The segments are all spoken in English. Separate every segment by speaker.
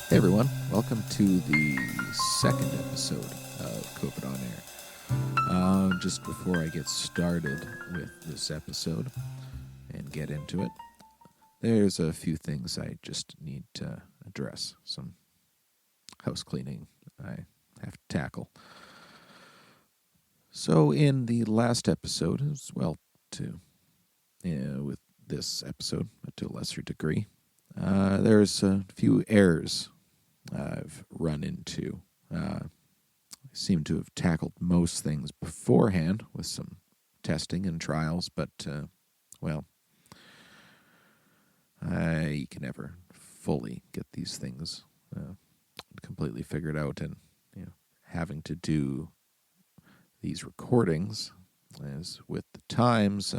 Speaker 1: Hey everyone, welcome to the second episode of COVID on Air. Just before I get started with this episode and get into it, there's a few things I just need to address. Some house cleaning I have to tackle. So in the last episode, as well with this episode, but to a lesser degree, there's a few errors I've run into. I seem to have tackled most things beforehand with some testing and trials, but, you can never fully get these things completely figured out, and having to do these recordings as with the times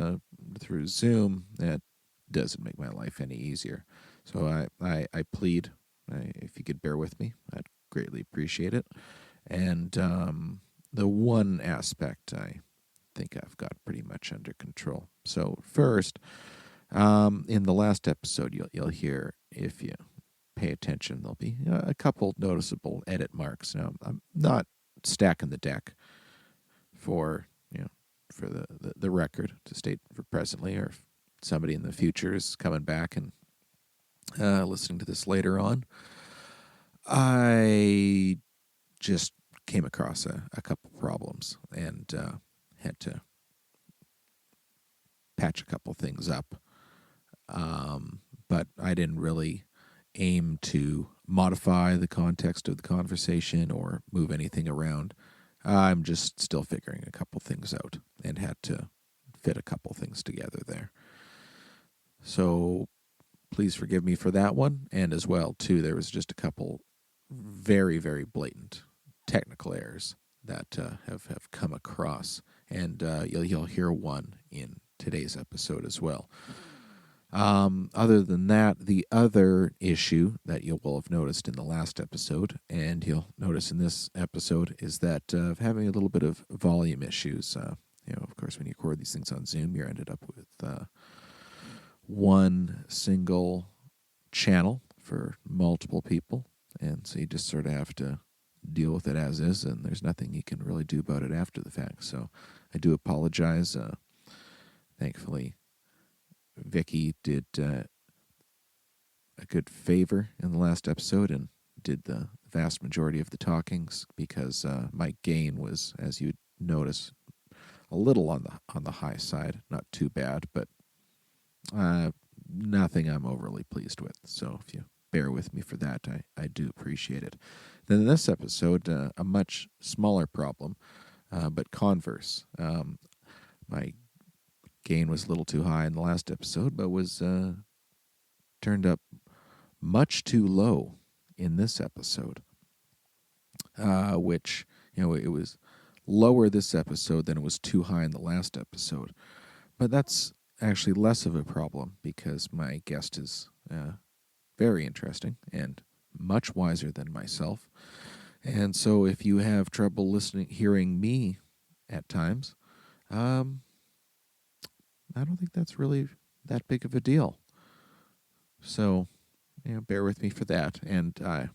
Speaker 1: through Zoom, that doesn't make my life any easier. So I plead, if you could bear with me, I'd greatly appreciate it. And the one aspect I think I've got pretty much under control. So first, in the last episode, you'll hear, if you pay attention, there'll be a couple noticeable edit marks. Now, I'm not stacking the deck for the record to state for presently, or if somebody in the future is coming back and listening to this later on. I just came across a couple problems and had to patch a couple things up. But I didn't really aim to modify the context of the conversation or move anything around. I'm just still figuring a couple things out and had to fit a couple things together there. So please forgive me for that one. And as well, too, there was just a couple very, very blatant technical errors that have come across. And you'll hear one in today's episode as well. Other than that, the other issue that you will have noticed in the last episode, and you'll notice in this episode, is that of having a little bit of volume issues. Of course, when you record these things on Zoom, you're ended up with one single channel for multiple people, and so you just sort of have to deal with it as is, and there's nothing you can really do about it after the fact. So I do apologize. Thankfully, Vicky did a good favor in the last episode and did the vast majority of the talkings, because my gain was, as you'd notice, a little on the high side. Not too bad, but nothing I'm overly pleased with. So if you bear with me for that, I do appreciate it. Then in this episode, a much smaller problem, but converse. My gain was a little too high in the last episode, but was turned up much too low in this episode, which, it was lower this episode than it was too high in the last episode. But that's actually less of a problem, because my guest is very interesting and much wiser than myself. And so if you have trouble hearing me at times, I don't think that's really that big of a deal. So, bear with me for that. And I'm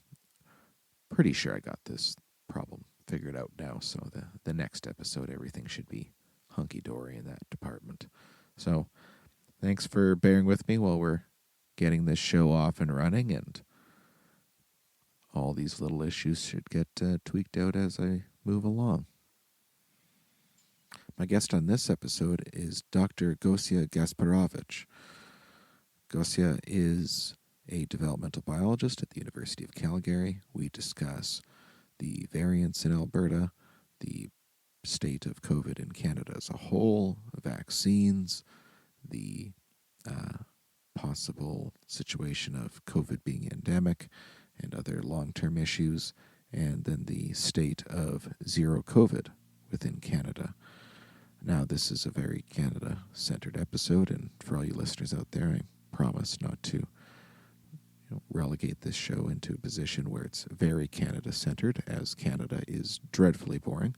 Speaker 1: pretty sure I got this problem figured out now. So the next episode, everything should be hunky-dory in that department. So thanks for bearing with me while we're getting this show off and running, and all these little issues should get tweaked out as I move along. My guest on this episode is Dr. Gosia Gasperowicz. Gosia is a developmental biologist at the University of Calgary. We discuss the variants in Alberta, the state of COVID in Canada as a whole, vaccines, the possible situation of COVID being endemic and other long-term issues, and then the state of zero COVID within Canada. Now, this is a very Canada-centered episode, and for all you listeners out there, I promise not to relegate this show into a position where it's very Canada-centered, as Canada is dreadfully boring.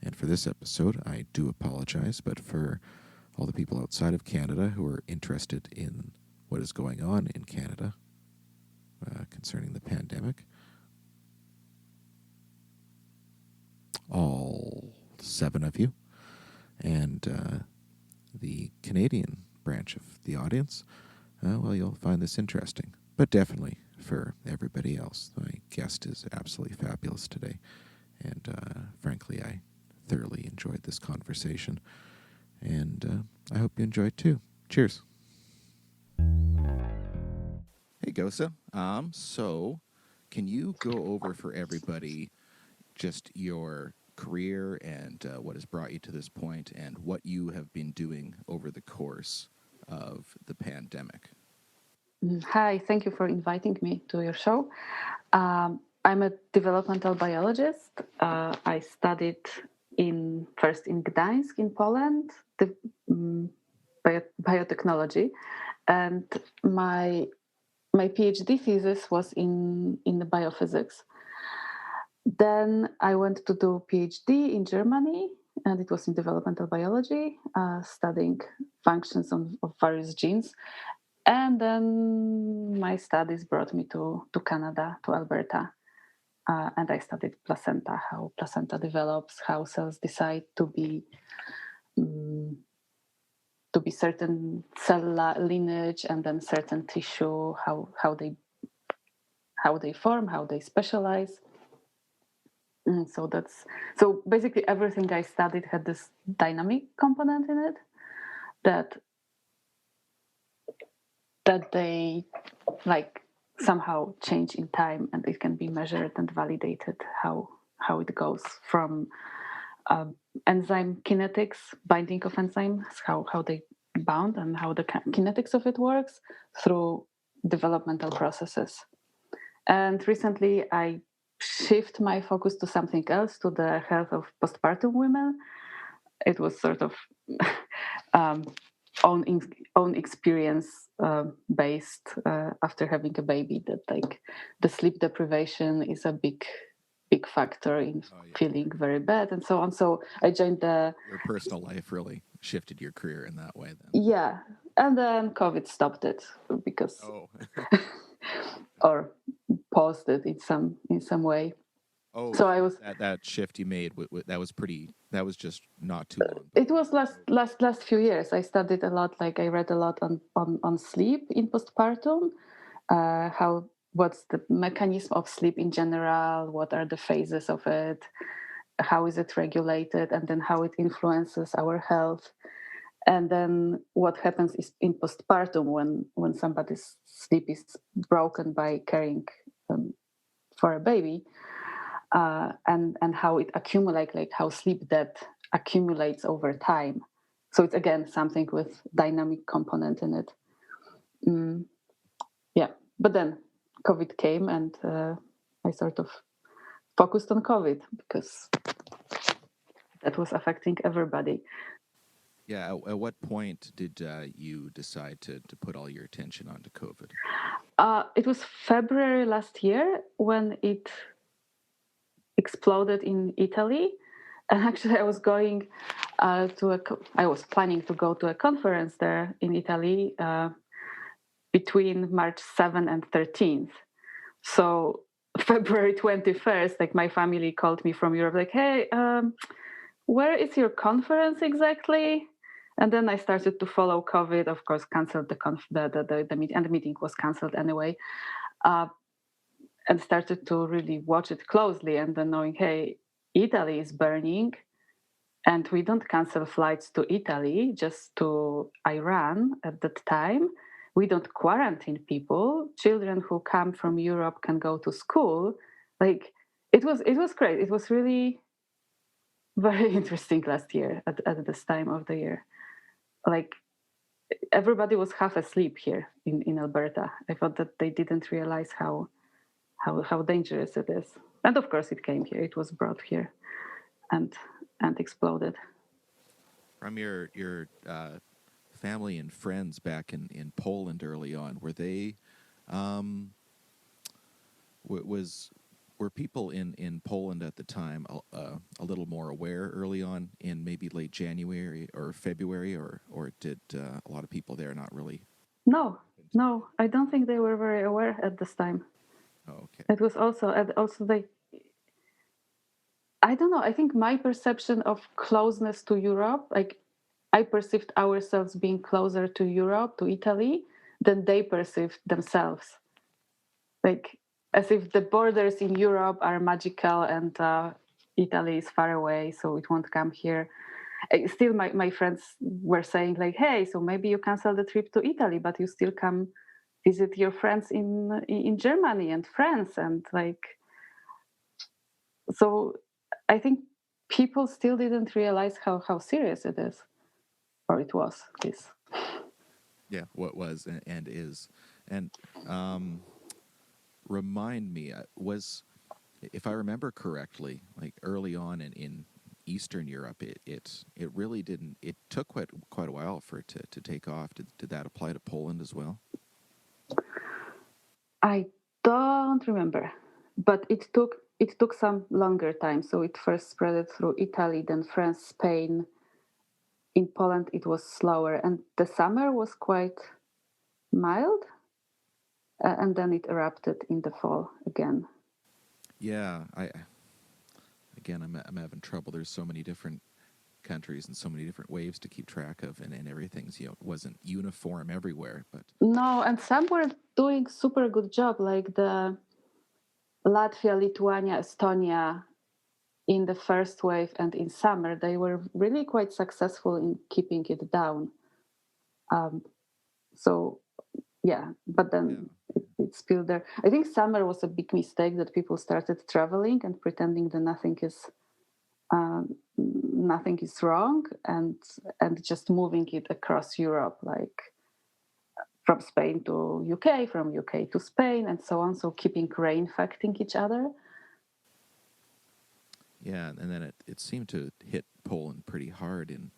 Speaker 1: And for this episode, I do apologize, but for all the people outside of Canada who are interested in what is going on in Canada, concerning the pandemic. All 7 of you. And the Canadian branch of the audience, well, you'll find this interesting. But definitely for everybody else, my guest is absolutely fabulous today. And frankly, I thoroughly enjoyed this conversation. And I hope you enjoyed too. Cheers. Hey, Gosia. So can you go over for everybody just your career and what has brought you to this point and what you have been doing over the course of the pandemic?
Speaker 2: Hi, thank you for inviting me to your show. I'm a developmental biologist. I studied first in Gdańsk in Poland, biotechnology, and my PhD thesis was in the biophysics. Then I went to do PhD in Germany, and it was in developmental biology, studying functions of various genes. And then my studies brought me to Canada, to Alberta. And I studied placenta, how placenta develops, how cells decide to be certain cell lineage, and then certain tissue, how they form, how they specialize. So basically everything I studied had this dynamic component in it that they like somehow change in time, and it can be measured and validated how it goes from enzyme kinetics, binding of enzymes, how they bound and how the kinetics of it works through developmental processes. And recently I shift my focus to something else, to the health of postpartum women. It was sort of um, own experience based after having a baby, that like the sleep deprivation is a big factor in feeling very bad and so on. So I joined
Speaker 1: Your personal life really shifted your career in that way then.
Speaker 2: Yeah, and then COVID stopped it because
Speaker 1: Oh.
Speaker 2: or paused it in some way.
Speaker 1: Oh,
Speaker 2: So I was
Speaker 1: that shift you made, that was just not too long.
Speaker 2: it was last few years. I studied a lot, like I read a lot on sleep in postpartum, how what's the mechanism of sleep in general, what are the phases of it, how is it regulated, and then how it influences our health. And then what happens is in postpartum when somebody's sleep is broken by caring for a baby, and how it accumulates, like how sleep debt accumulates over time. So it's again something with dynamic component in it. Yeah, but then COVID came, and I sort of focused on COVID because that was affecting everybody.
Speaker 1: Yeah. At what point did you decide to put all your attention onto COVID?
Speaker 2: It was February last year when it exploded in Italy. And actually, I was planning to go to a conference there in Italy between March 7th and 13th. So February 21st, like my family called me from Europe, like, hey, where is your conference exactly? And then I started to follow COVID, of course, canceled the meeting, and the meeting was canceled anyway. And started to really watch it closely, and then knowing, hey, Italy is burning, and we don't cancel flights to Italy, just to Iran at that time. We don't quarantine people. Children who come from Europe can go to school. Like it was great. It was really very interesting last year at this time of the year. Like everybody was half asleep here in Alberta. I thought that they didn't realize how dangerous it is. And of course, it came here. It was brought here, and exploded.
Speaker 1: From your family and friends back in Poland early on, were they was were people in Poland at the time a little more aware early on in maybe late January or February, or did a lot of people there not really?
Speaker 2: No, I don't think they were very aware at this time.
Speaker 1: Oh, okay.
Speaker 2: It was also, and also like, I don't know. I think my perception of closeness to Europe, like I perceived ourselves being closer to Europe, to Italy, than they perceived themselves. Like as if the borders in Europe are magical and Italy is far away, so it won't come here. Still, my friends were saying like, "Hey, so maybe you cancel the trip to Italy, but you still come visit your friends in Germany and France and like." So I think people still didn't realize how serious it is, or it was this.
Speaker 1: Yeah, what was and is. And um, remind me, was, if I remember correctly, like early on in Eastern Europe, it really didn't. It took quite a while for it to take off. Did that apply to Poland as well?
Speaker 2: I don't remember, but it took some longer time. So it first spread through Italy, then France, Spain. In Poland, it was slower, and the summer was quite mild, and then it erupted in the fall again.
Speaker 1: Yeah, I again, I'm having trouble. There's so many different countries and so many different waves to keep track of, and everything's, wasn't uniform everywhere. But
Speaker 2: No, and some were doing super good job, like the Latvia, Lithuania, Estonia in the first wave and in summer, they were really quite successful in keeping it down. So yeah, but
Speaker 1: yeah,
Speaker 2: then it's still there. I think summer was a big mistake that people started traveling and pretending that nothing is wrong, and just moving it across Europe, like from Spain to UK, from UK to Spain, and so on. So keeping reinfecting each other.
Speaker 1: yeah, and then it seemed to hit Poland pretty hard in,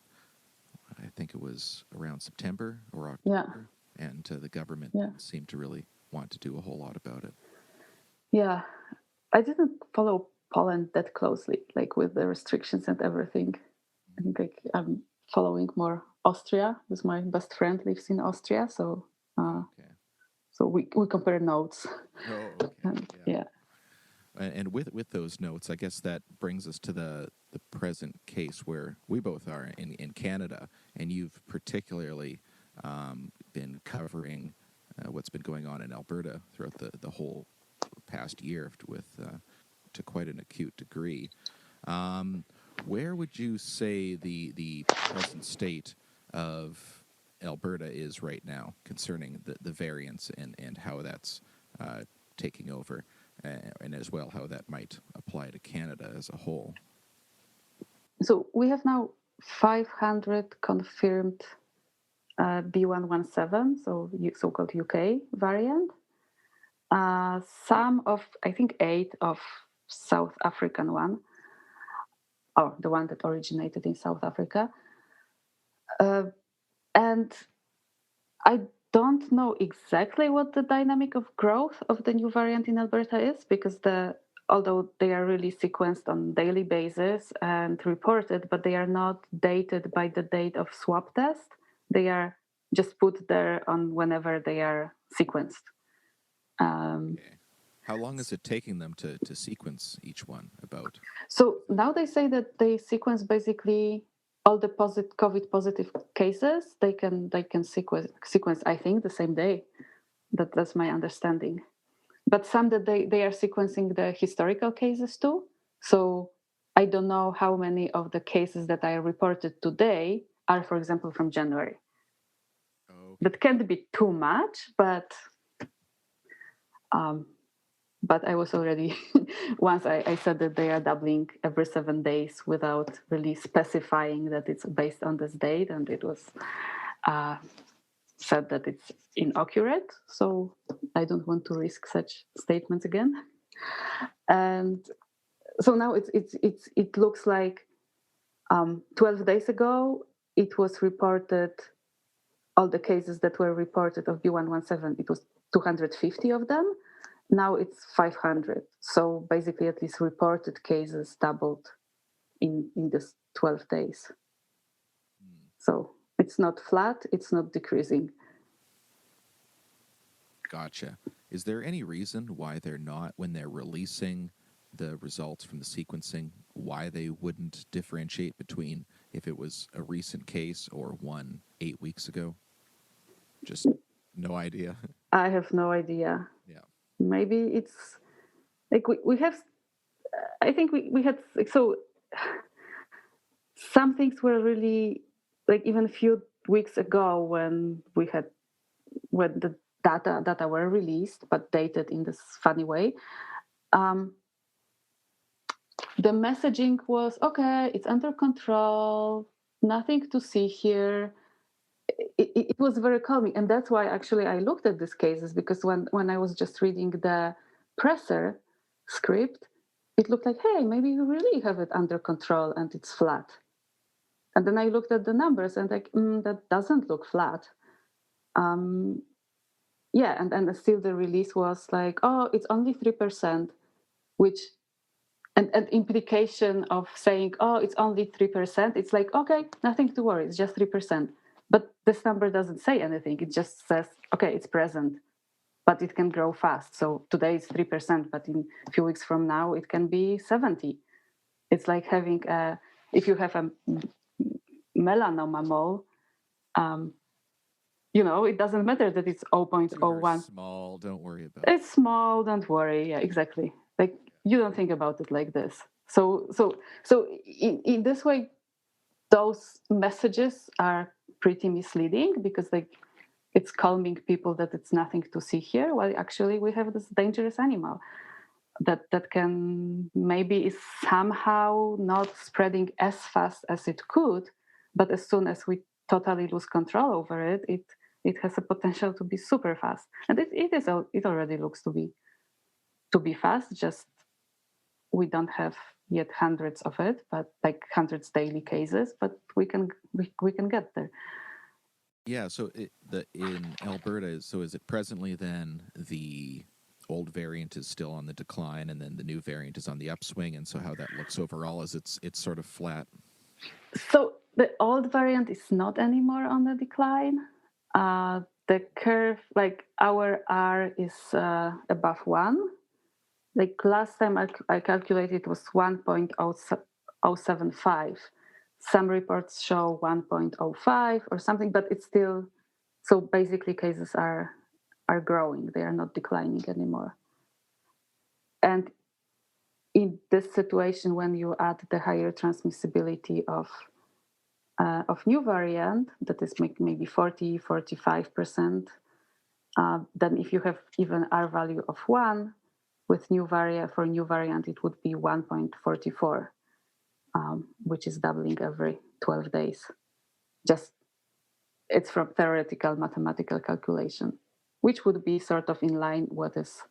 Speaker 1: I think it was around September or
Speaker 2: Yeah,
Speaker 1: October, and the government
Speaker 2: yeah,
Speaker 1: didn't seem to really want to do a whole lot about it.
Speaker 2: yeah. I didn't follow Poland that closely, like with the restrictions and everything. I think like I'm following more Austria, because my best friend lives in Austria, so uh,
Speaker 1: Okay.
Speaker 2: so we compare notes.
Speaker 1: Oh, okay.
Speaker 2: And
Speaker 1: Yeah.
Speaker 2: yeah,
Speaker 1: And with those notes, I guess that brings us to the present case where we both are in Canada, and you've particularly been covering what's been going on in Alberta throughout the whole past year with to quite an acute degree. Um, where would you say the present state of Alberta is right now concerning the variants and how that's taking over, and as well how that might apply to Canada as a whole?
Speaker 2: so we have now 500 confirmed B117, so so-called UK variant. Some of, I think, 8 of South African one, or the one that originated in South Africa. And I don't know exactly what the dynamic of growth of the new variant in Alberta is, because although they are really sequenced on daily basis and reported, but they are not dated by the date of swab test. They are just put there on whenever they are sequenced. Um,
Speaker 1: Okay. How long is it taking them to sequence each one? About
Speaker 2: So now they say that they sequence basically all the COVID positive cases. They can sequence, I think, the same day. That's my understanding. But some that they are sequencing the historical cases too. So I don't know how many of the cases that are reported today are, for example, from January. That
Speaker 1: okay.
Speaker 2: can't be too much, um, but I was already once I said that they are doubling every 7 days without really specifying that it's based on this date, and it was uh, said that it's inaccurate. So I don't want to risk such statements again. And so now it looks like 12 days ago it was reported, all the cases that were reported of B117, it was 250 of them. Now it's 500. So basically, at least reported cases doubled in this 12 days.
Speaker 1: Hmm.
Speaker 2: So it's not flat, it's not decreasing.
Speaker 1: Gotcha. is there any reason why they're not, when they're releasing the results from the sequencing, why they wouldn't differentiate between if it was a recent case or one 8 weeks ago? Just no idea.
Speaker 2: I have no idea.
Speaker 1: Yeah.
Speaker 2: Maybe it's like we have, I think we had, so some things were really, like even a few weeks ago when the data were released, but dated in this funny way. Um, the messaging was okay, it's under control, nothing to see here. It was very calming, and that's why actually I looked at these cases, because when I was just reading the presser script, it looked like, hey, maybe you really have it under control and it's flat. And then I looked at the numbers and like, that doesn't look flat. Um, yeah, and still the release was like, oh, it's only 3%, which and implication of saying, oh, it's only 3%, it's like, okay, nothing to worry, it's just 3%. But this number doesn't say anything. It just says, okay, it's present, but it can grow fast. So today it's 3%, but in a few weeks from now, it can be 70. It's like having if you have a melanoma mole, it doesn't matter that it's
Speaker 1: Tumor
Speaker 2: 0.01.
Speaker 1: small, don't worry about it.
Speaker 2: It's small, don't worry. Yeah, exactly. Like you don't think about it like this. So in this way, those messages are pretty misleading, because like it's calming people that it's nothing to see here, while actually we have this dangerous animal that can maybe is somehow not spreading as fast as it could, but as soon as we totally lose control over it, it has a potential to be super fast, and it already looks to be fast. Just we don't have yet hundreds of it, but like hundreds daily cases, but we can get there.
Speaker 1: Yeah, so in Alberta, so is it presently then the old variant is still on the decline, and then the new variant is on the upswing, and so how that looks overall is it's sort of flat?
Speaker 2: So the old variant is not anymore on the decline. The curve, like our R is above 1. Like last time I calculated it was 1.075. Some reports show 1.05 or something, but it's still, so basically cases are growing. They are not declining anymore. And in this situation, when you add the higher transmissibility of new variant, that is maybe 45%, then if you have even R value of 1, with new variant, for new variant, it would be 1.44, which is doubling every 12 days. Just it's from theoretical mathematical calculation, which would be sort of in line what is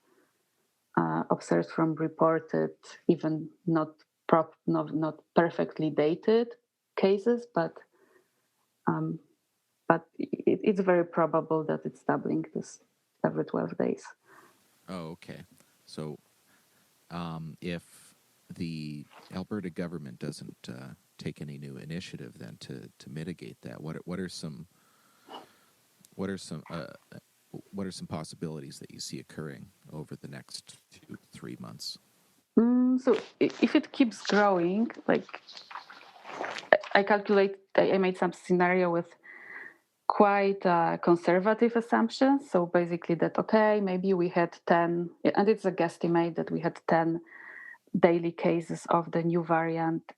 Speaker 2: observed from reported, even not perfectly dated cases, but it's very probable that it's doubling this every 12 days.
Speaker 1: Oh, okay. So if the Alberta government doesn't take any new initiative then to mitigate that, what are some possibilities that you see occurring over the next 2-3 months?
Speaker 2: So if it keeps growing, like I made some scenario with quite conservative assumptions. So basically that, okay, maybe we had 10, and it's a guesstimate that we had 10 daily cases of the new variant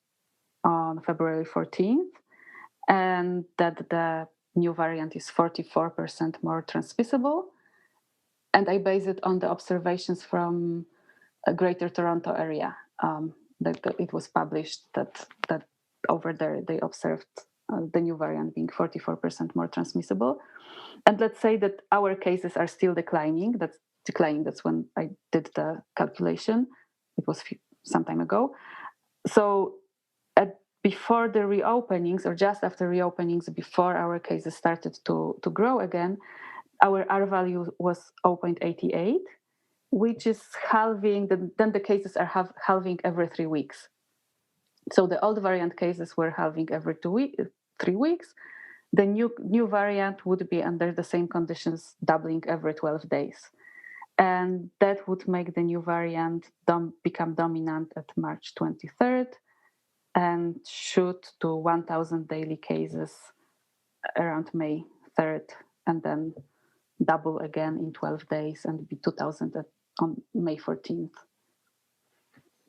Speaker 2: on February 14th, and that the new variant is 44% more transmissible. And I base it on the observations from a Greater Toronto area. That it was published that over there they observed the new variant being 44% more transmissible. And let's say that our cases are still declining. That's declining. That's when I did the calculation. It was some time ago. So before the reopenings, or just after reopenings, before our cases started to grow again, our R value was 0.88, which is halving. Then the cases are halving every 3 weeks. So the old variant cases were halving every 3 weeks. The new variant would be under the same conditions, doubling every 12 days. And that would make the new variant become dominant at March 23rd and shoot to 1,000 daily cases around May 3rd, and then double again in 12 days and be 2,000 on May 14th.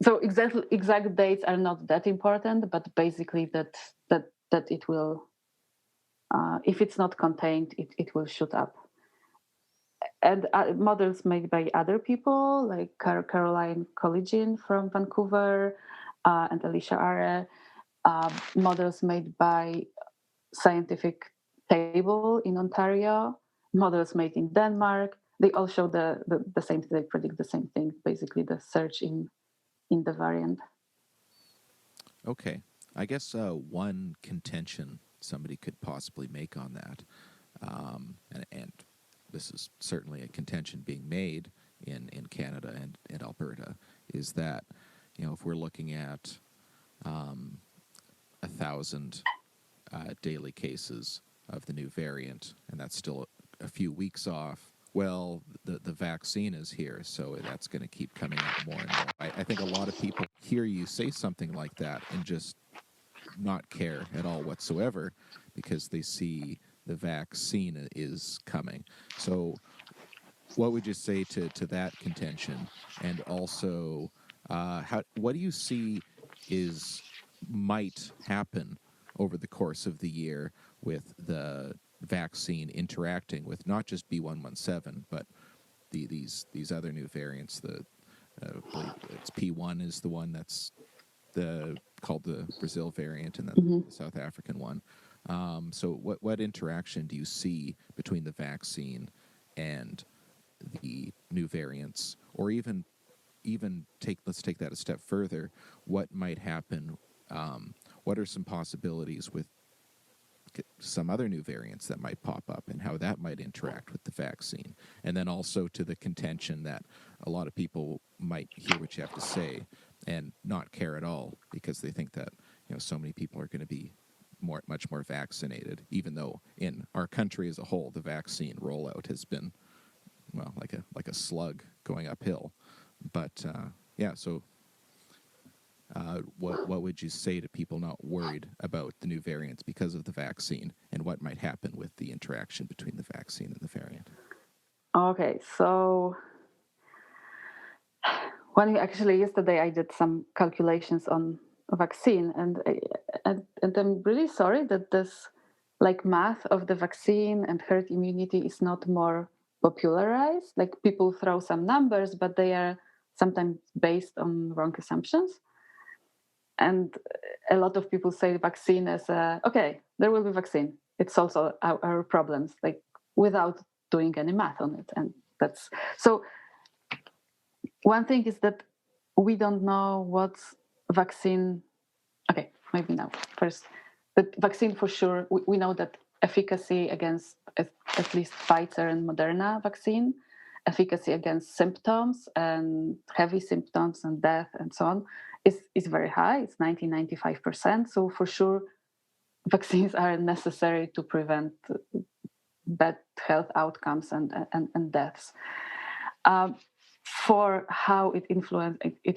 Speaker 2: So exact dates are not that important, but basically that it will, if it's not contained, it will shoot up. And models made by other people like Caroline Colligin from Vancouver and Alicia Are, models made by Scientific Table in Ontario, models made in Denmark. They all show the same thing. They predict the same thing, basically the surge in the variant.
Speaker 1: Okay. I guess one contention somebody could possibly make on that, and this is certainly a contention being made in Canada and Alberta, is that, if we're looking at 1,000 daily cases of the new variant, and that's still a few weeks off, well, the vaccine is here, so that's going to keep coming out more and more. I think a lot of people hear you say something like that and just not care at all whatsoever because they see the vaccine is coming. So what would you say to that contention? And also, what do you see might happen over the course of the year with the vaccine interacting with not just B117, but these other new variants? I believe it's P1 is the one that's called the Brazil variant, and then the South African one. So what interaction do you see between the vaccine and the new variants, or even let's take that a step further? What might happen? What are some possibilities with some other new variants that might pop up, and how that might interact with the vaccine? And then also to the contention that a lot of people might hear what you have to say and not care at all because they think that so many people are going to be much more vaccinated, even though in our country as a whole the vaccine rollout has been like a slug going uphill. But so what would you say to people not worried about the new variants because of the vaccine, and what might happen with the interaction between the vaccine and the variant?
Speaker 2: Okay, so yesterday I did some calculations on vaccine, and I'm really sorry that this math of the vaccine and herd immunity is not more popularized. Like, people throw some numbers, but they are sometimes based on wrong assumptions. And a lot of people say vaccine as okay, there will be vaccine. It solves all our problems, without doing any math on it. And that's so. One thing is that we don't know what's vaccine. Okay, maybe now first. But vaccine for sure, we know that efficacy against at least Pfizer and Moderna vaccine, efficacy against symptoms and heavy symptoms and death and so on is very high. It's 95%. So for sure, vaccines are necessary to prevent bad health outcomes and deaths. For how it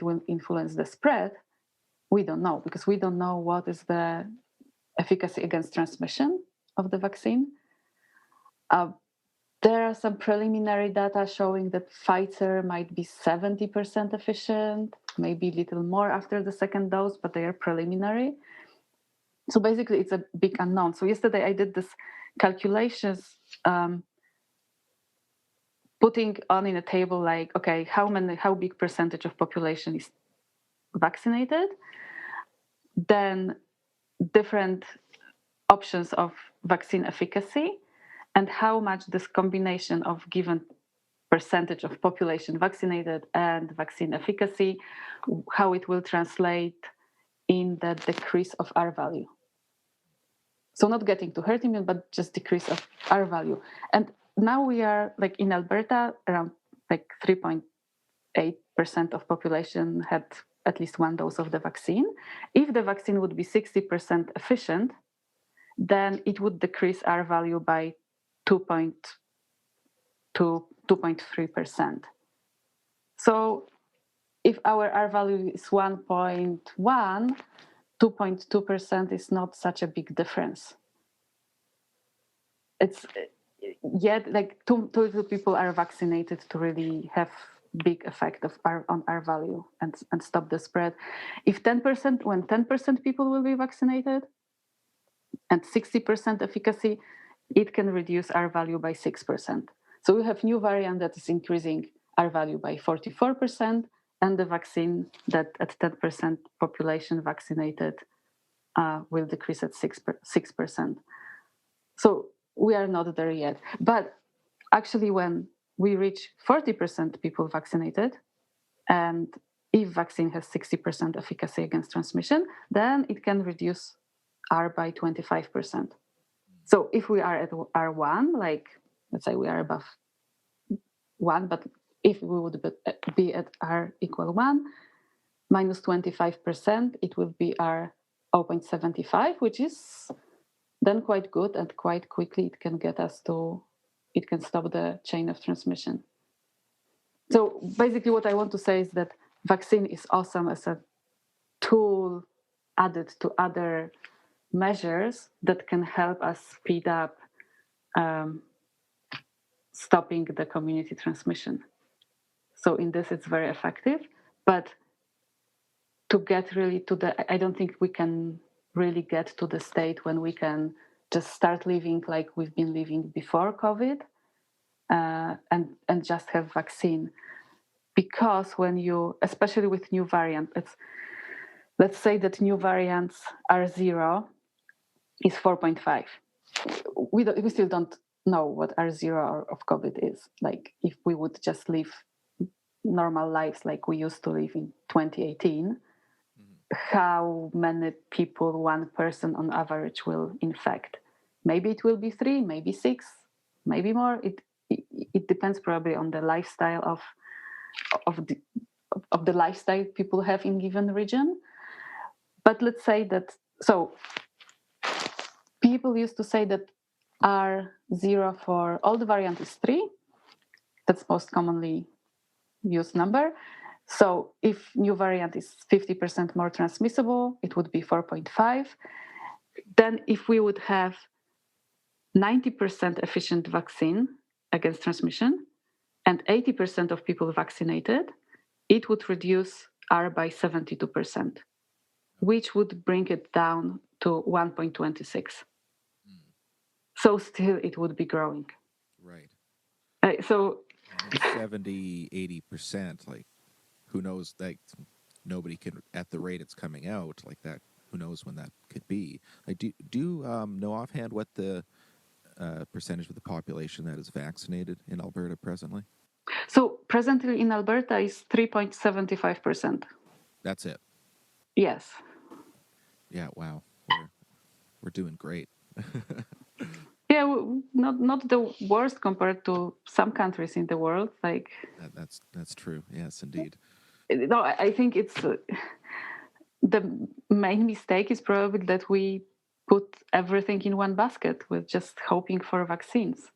Speaker 2: will influence the spread, we don't know, because we don't know what is the efficacy against transmission of the vaccine. There are some preliminary data showing that Pfizer might be 70% efficient, maybe a little more after the second dose, but they are preliminary. So basically, it's a big unknown. So yesterday I did this calculations, putting on in a table okay, how big percentage of population is vaccinated, then different options of vaccine efficacy, and how much this combination of given percentage of population vaccinated and vaccine efficacy, how it will translate in the decrease of R value. So not getting to herd immunity, but just decrease of R value. And now we are in Alberta, around 3.8% of population had at least one dose of the vaccine. If the vaccine would be 60% efficient, then it would decrease R value by 2.3%. So if our R value is 1.1, 2.2% is not such a big difference. It's yet like too little people are vaccinated to really have big effect on R value and stop the spread. If 10%, when 10% people will be vaccinated and 60% efficacy, it can reduce R value by 6%. So we have new variant that is increasing R value by 44%, and the vaccine that at 10% population vaccinated will decrease at 6%. So we are not there yet. But actually, when we reach 40% people vaccinated, and if vaccine has 60% efficacy against transmission, then it can reduce R by 25%. So if we are at R1, like let's say we are above 1, but if we would be at R equal 1, minus 25%, it will be R 0.75, which is then quite good, and quite quickly it can get us to, it can stop the chain of transmission. So basically what I want to say is that vaccine is awesome as a tool added to other measures that can help us speed up stopping the community transmission. So in this, it's very effective. But to get really to the, I don't think we can really get to the state when we can just start living like we've been living before COVID, and just have vaccine. Because when you, especially with new variant, let's say that new variants R0 is 4.5. We still don't know what R0 of COVID is. Like if we would just live normal lives like we used to live in 2018, how many people one person on average will infect? Maybe it will be 3, maybe 6, maybe more. It depends probably on the lifestyle of the lifestyle people have in given region. But let's say that, so people used to say that R0 for all the variant is 3. That's most commonly used number. So if new variant is 50% more transmissible, it would be 4.5. Then if we would have 90% efficient vaccine against transmission and 80% of people vaccinated, it would reduce R by 72%, which would bring it down to 1.26. So still it would be growing.
Speaker 1: Right.
Speaker 2: So
Speaker 1: 70, 80%, like who knows, like nobody can, at the rate it's coming out like that, who knows when that could be. Like, do know offhand what the percentage of the population that is vaccinated in Alberta presently?
Speaker 2: So presently in Alberta is 3.75%.
Speaker 1: That's it.
Speaker 2: Yes.
Speaker 1: Yeah, wow. We're doing great.
Speaker 2: Yeah, not the worst compared to some countries in the world. Like
Speaker 1: that's true. Yes, indeed.
Speaker 2: no, I think it's the main mistake is probably that we put everything in one basket with just hoping for vaccines.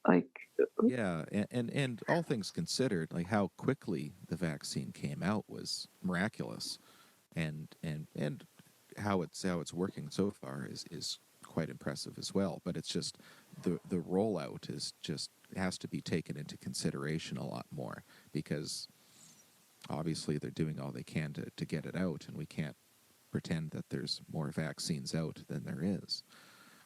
Speaker 2: Like
Speaker 1: Yeah, and all things considered, like how quickly the vaccine came out was miraculous, and how it's working so far is quite impressive as well. But it's just the rollout is just has to be taken into consideration a lot more, because obviously they're doing all they can to get it out, and we can't pretend that there's more vaccines out than there is.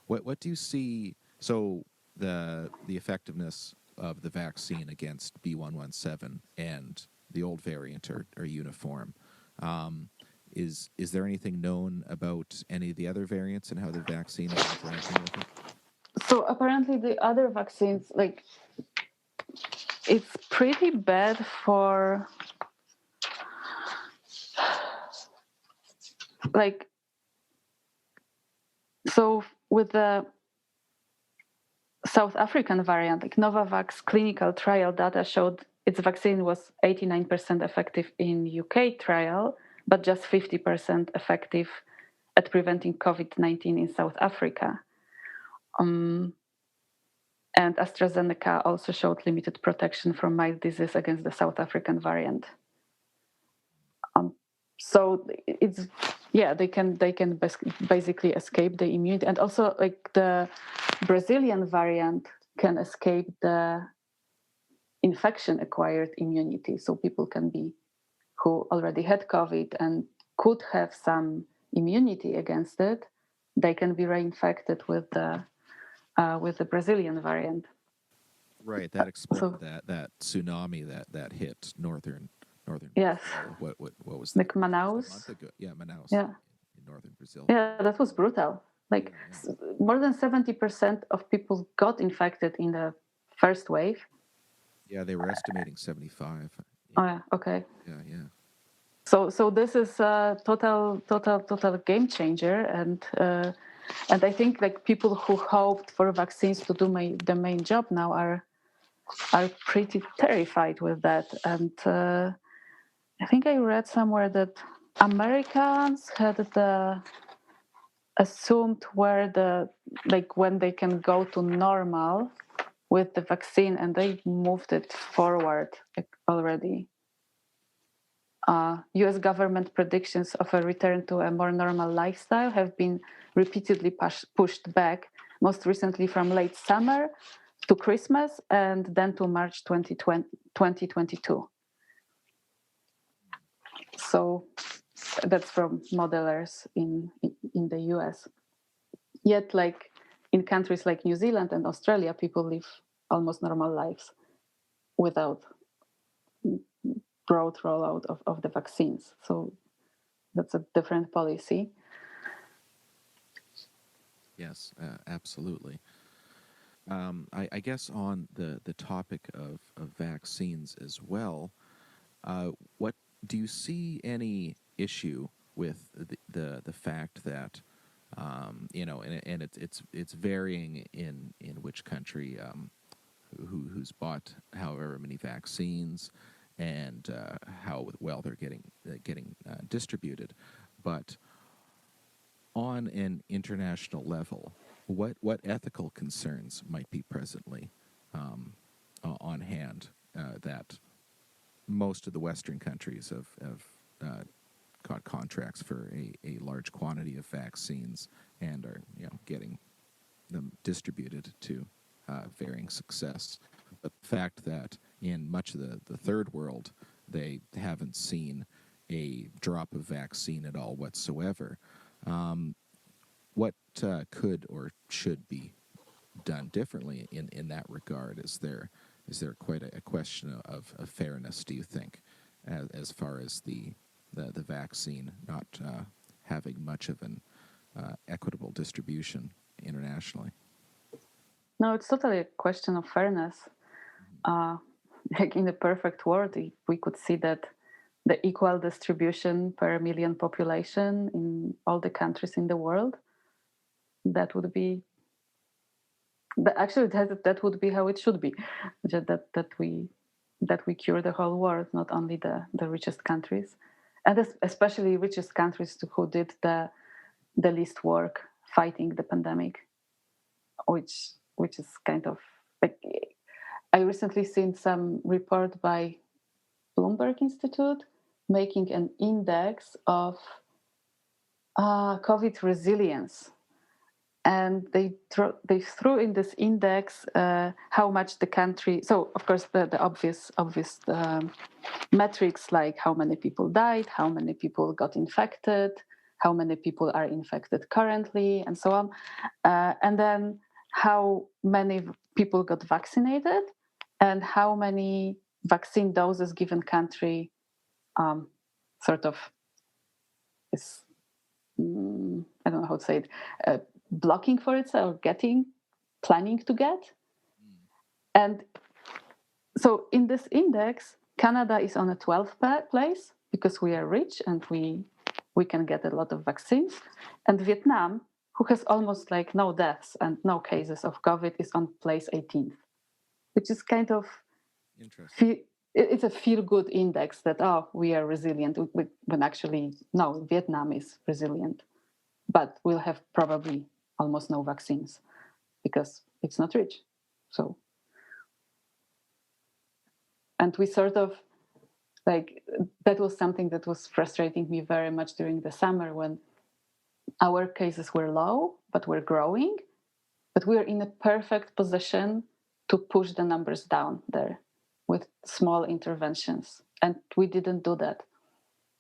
Speaker 1: What do you see? So the effectiveness of the vaccine against B117 and the old variant are uniform. Is there anything known about any of the other variants and how the vaccine is interacting with it?
Speaker 2: so apparently the other vaccines, like it's pretty bad for like, so with the South African variant, like Novavax clinical trial data showed its vaccine was 89% effective in UK trial, but just 50% effective at preventing COVID-19 in South Africa. And AstraZeneca also showed limited protection from mild disease against the South African variant. So it's they can basically escape the immunity, and also like the Brazilian variant can escape the infection acquired immunity. So people can be who already had COVID and could have some immunity against it, they can be reinfected with the Brazilian variant.
Speaker 1: Right. That explained that tsunami that hit northern
Speaker 2: Yes.
Speaker 1: Brazil. What was that?
Speaker 2: Like Manaus.
Speaker 1: A month ago. Yeah, Manaus.
Speaker 2: Yeah.
Speaker 1: In northern Brazil.
Speaker 2: Yeah, that was brutal. Like more than 70% of people got infected in the first wave.
Speaker 1: Yeah, they were estimating 75.
Speaker 2: Oh yeah, okay.
Speaker 1: Yeah.
Speaker 2: So this is a total game changer, and I think like people who hoped for vaccines to do the main job now are pretty terrified with that. And I think I read somewhere that Americans had the assumed where when they can go to normal with the vaccine, and they moved it forward already. US government predictions of a return to a more normal lifestyle have been repeatedly pushed back, most recently from late summer to Christmas and then to March 2022. So that's from modelers in the US. Yet, like in countries like New Zealand and Australia, people live almost normal lives without broad rollout of the vaccines. So that's a different policy.
Speaker 1: Yes, absolutely. I guess on the topic of vaccines as well, what do you see any issue with the fact that and it's varying in which country who's bought however many vaccines and how well they're getting distributed, but on an international level, what ethical concerns might be presently on hand that most of the Western countries have got contracts for a large quantity of vaccines and are getting them distributed to varying success. But the fact that in much of the third world they haven't seen a drop of vaccine at all whatsoever. What could or should be done differently in that regard? Is there quite a question of fairness, do you think, as far as the vaccine not having much of an equitable distribution internationally?
Speaker 2: No, it's totally a question of fairness. Like in the perfect world, we could see that the equal distribution per million population in all the countries in the world, that would be that would be how it should be. That we cure the whole world, not only the richest countries, and especially richest countries who did the least work fighting the pandemic, which is kind of like, I recently seen some report by Bloomberg Institute making an index of COVID resilience, and they threw in this index how much the country. So of course the obvious metrics, like how many people died, how many people got infected, how many people are infected currently, and so on, and then how many people got vaccinated and how many vaccine doses given country sort of is, I don't know how to say it, blocking for itself, planning to get. And so in this index, Canada is on a 12th place because we are rich and we can get a lot of vaccines. And Vietnam, who has almost like no deaths and no cases of COVID, is on place 18th, which is kind of
Speaker 1: interesting.
Speaker 2: It's a feel-good index that, we are resilient, when actually, no, Vietnam is resilient. But we'll have probably almost no vaccines because it's not rich. So, and we sort of like, that was something that was frustrating me very much during the summer, when our cases were low, but we're growing, but we are in a perfect position to push the numbers down there with small interventions. And we didn't do that.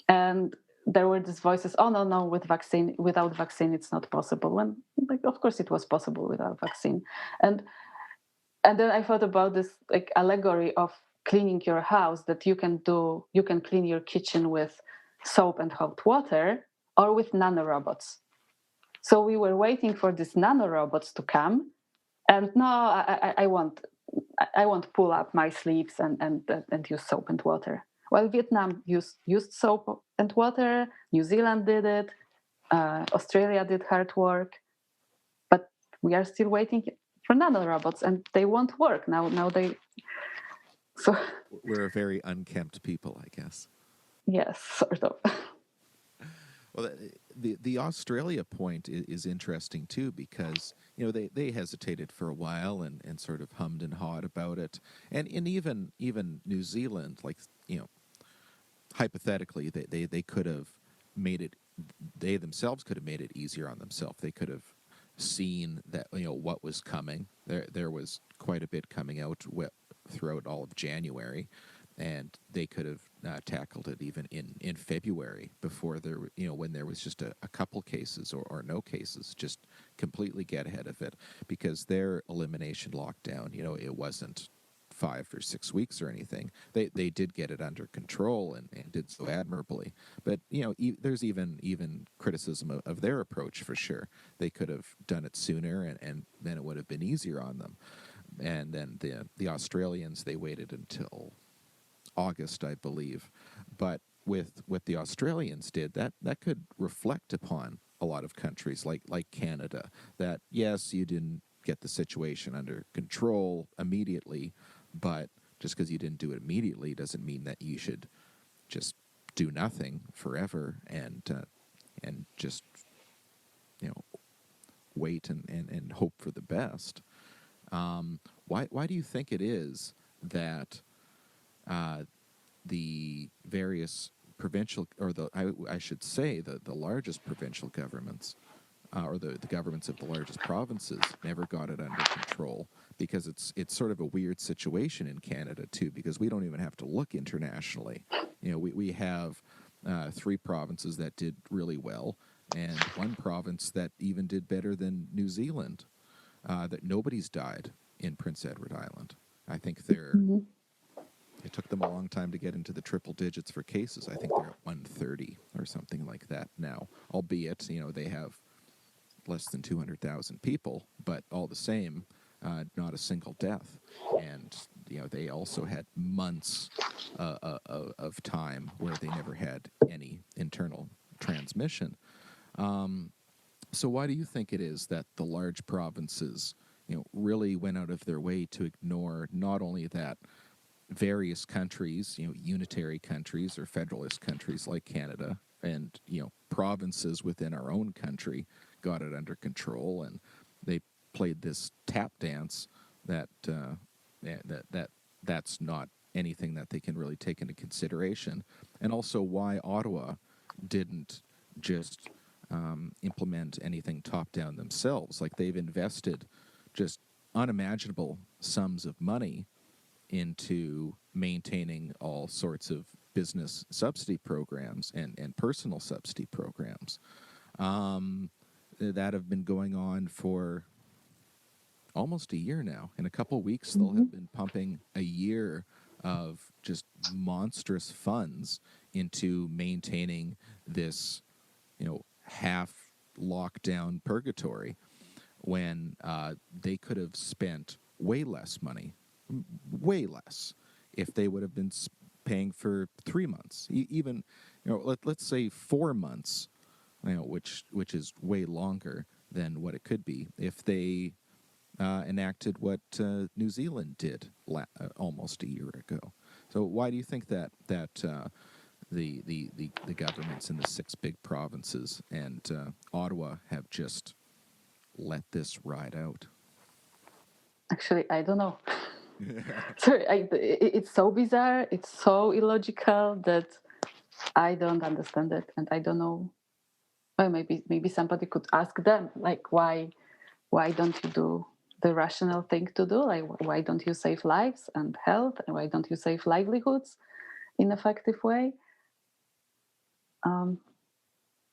Speaker 2: And there were these voices, oh, no, without vaccine, it's not possible. And like, of course it was possible without vaccine. And then I thought about this like allegory of cleaning your house, that you can clean your kitchen with soap and hot water or with nanorobots. So we were waiting for these nanorobots to come, and no, I won't pull up my sleeves and use soap and water. Well, Vietnam used soap and water. New Zealand did it. Australia did hard work, but we are still waiting for nanorobots, and they won't work now. So
Speaker 1: We're a very unkempt people, I guess.
Speaker 2: yes, sort of.
Speaker 1: Well, the Australia point is interesting too, because they hesitated for a while and sort of hummed and hawed about it, and even New Zealand, like hypothetically, they could have made it. They themselves could have made it easier on themselves. They could have seen that what was coming. There was quite a bit coming out throughout all of January, and they could have tackled it even in February, before when there was just a couple cases or no cases, just completely get ahead of it, because their elimination lockdown, it wasn't 5 or 6 weeks or anything. They did get it under control and did so admirably. But there's even criticism of their approach, for sure. They could have done it sooner, and then it would have been easier on them. And then the Australians, they waited until August, I believe. But with what the Australians did, that could reflect upon a lot of countries like Canada, that yes, you didn't get the situation under control immediately, but just because you didn't do it immediately doesn't mean that you should just do nothing forever and just wait and hope for the best. Why do you think it is that the various provincial, or I should say the largest provincial governments, or the governments of the largest provinces, never got it under control? Because it's sort of a weird situation in Canada too, because we don't even have to look internationally. We have 3 provinces that did really well, and 1 province that even did better than New Zealand. That nobody's died in Prince Edward Island. I think it took them a long time to get into the triple digits for cases. I think they're at 130 or something like that now, albeit they have less than 200,000 people, but all the same, not a single death. And they also had months of time where they never had any internal transmission. So why do you think it is that the large provinces really went out of their way to ignore not only that various countries, unitary countries or federalist countries like Canada, and provinces within our own country got it under control, and they played this tap dance that's not anything that they can really take into consideration? And also why Ottawa didn't just implement anything top down themselves. Like, they've invested just unimaginable sums of money into maintaining all sorts of business subsidy programs and personal subsidy programs that have been going on for almost a year now. In a couple of weeks, they'll have been pumping a year of just monstrous funds into maintaining this, half lockdown purgatory, when they could have spent way less money, way less, if they would have been paying for 3 months, even let's say 4 months, which is way longer than what it could be if they enacted what New Zealand did almost a year ago. So why do you think that the governments in the 6 big provinces and Ottawa have just let this ride out?
Speaker 2: Actually, I don't know. Sorry, it's so bizarre. It's so illogical that I don't understand it, and I don't know. Well, maybe somebody could ask them, like, why don't you do the rational thing to do? Like, why don't you save lives and health, and why don't you save livelihoods in effective way? Um,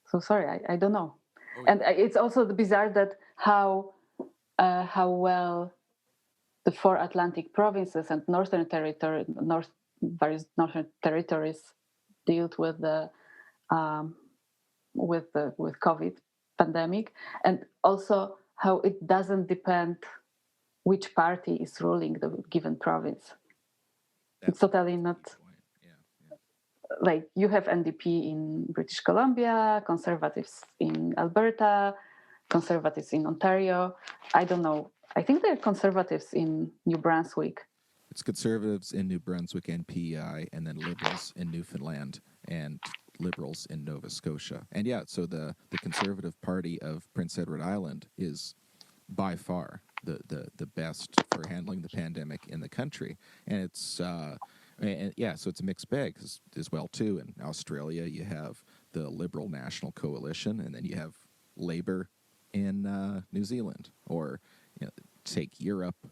Speaker 2: so sorry, I don't know.
Speaker 1: Oh,
Speaker 2: And it's also bizarre that how well the four Atlantic provinces and various northern territories dealt with COVID pandemic, and also how it doesn't depend which party is ruling the given province. It's
Speaker 1: that's
Speaker 2: totally
Speaker 1: a key
Speaker 2: not
Speaker 1: point. Yeah, yeah.
Speaker 2: like you have NDP in British Columbia, Conservatives in Alberta, Conservatives in Ontario. I don't know. I think they're Conservatives in New Brunswick.
Speaker 1: It's Conservatives in New Brunswick and PEI, and then Liberals in Newfoundland and Liberals in Nova Scotia. And yeah, so the Conservative Party of Prince Edward Island is by far the best for handling the pandemic in the country. And it's and yeah, so it's a mixed bag as well too. In Australia, you have the Liberal National Coalition, and then you have Labor in New Zealand. Or take Europe,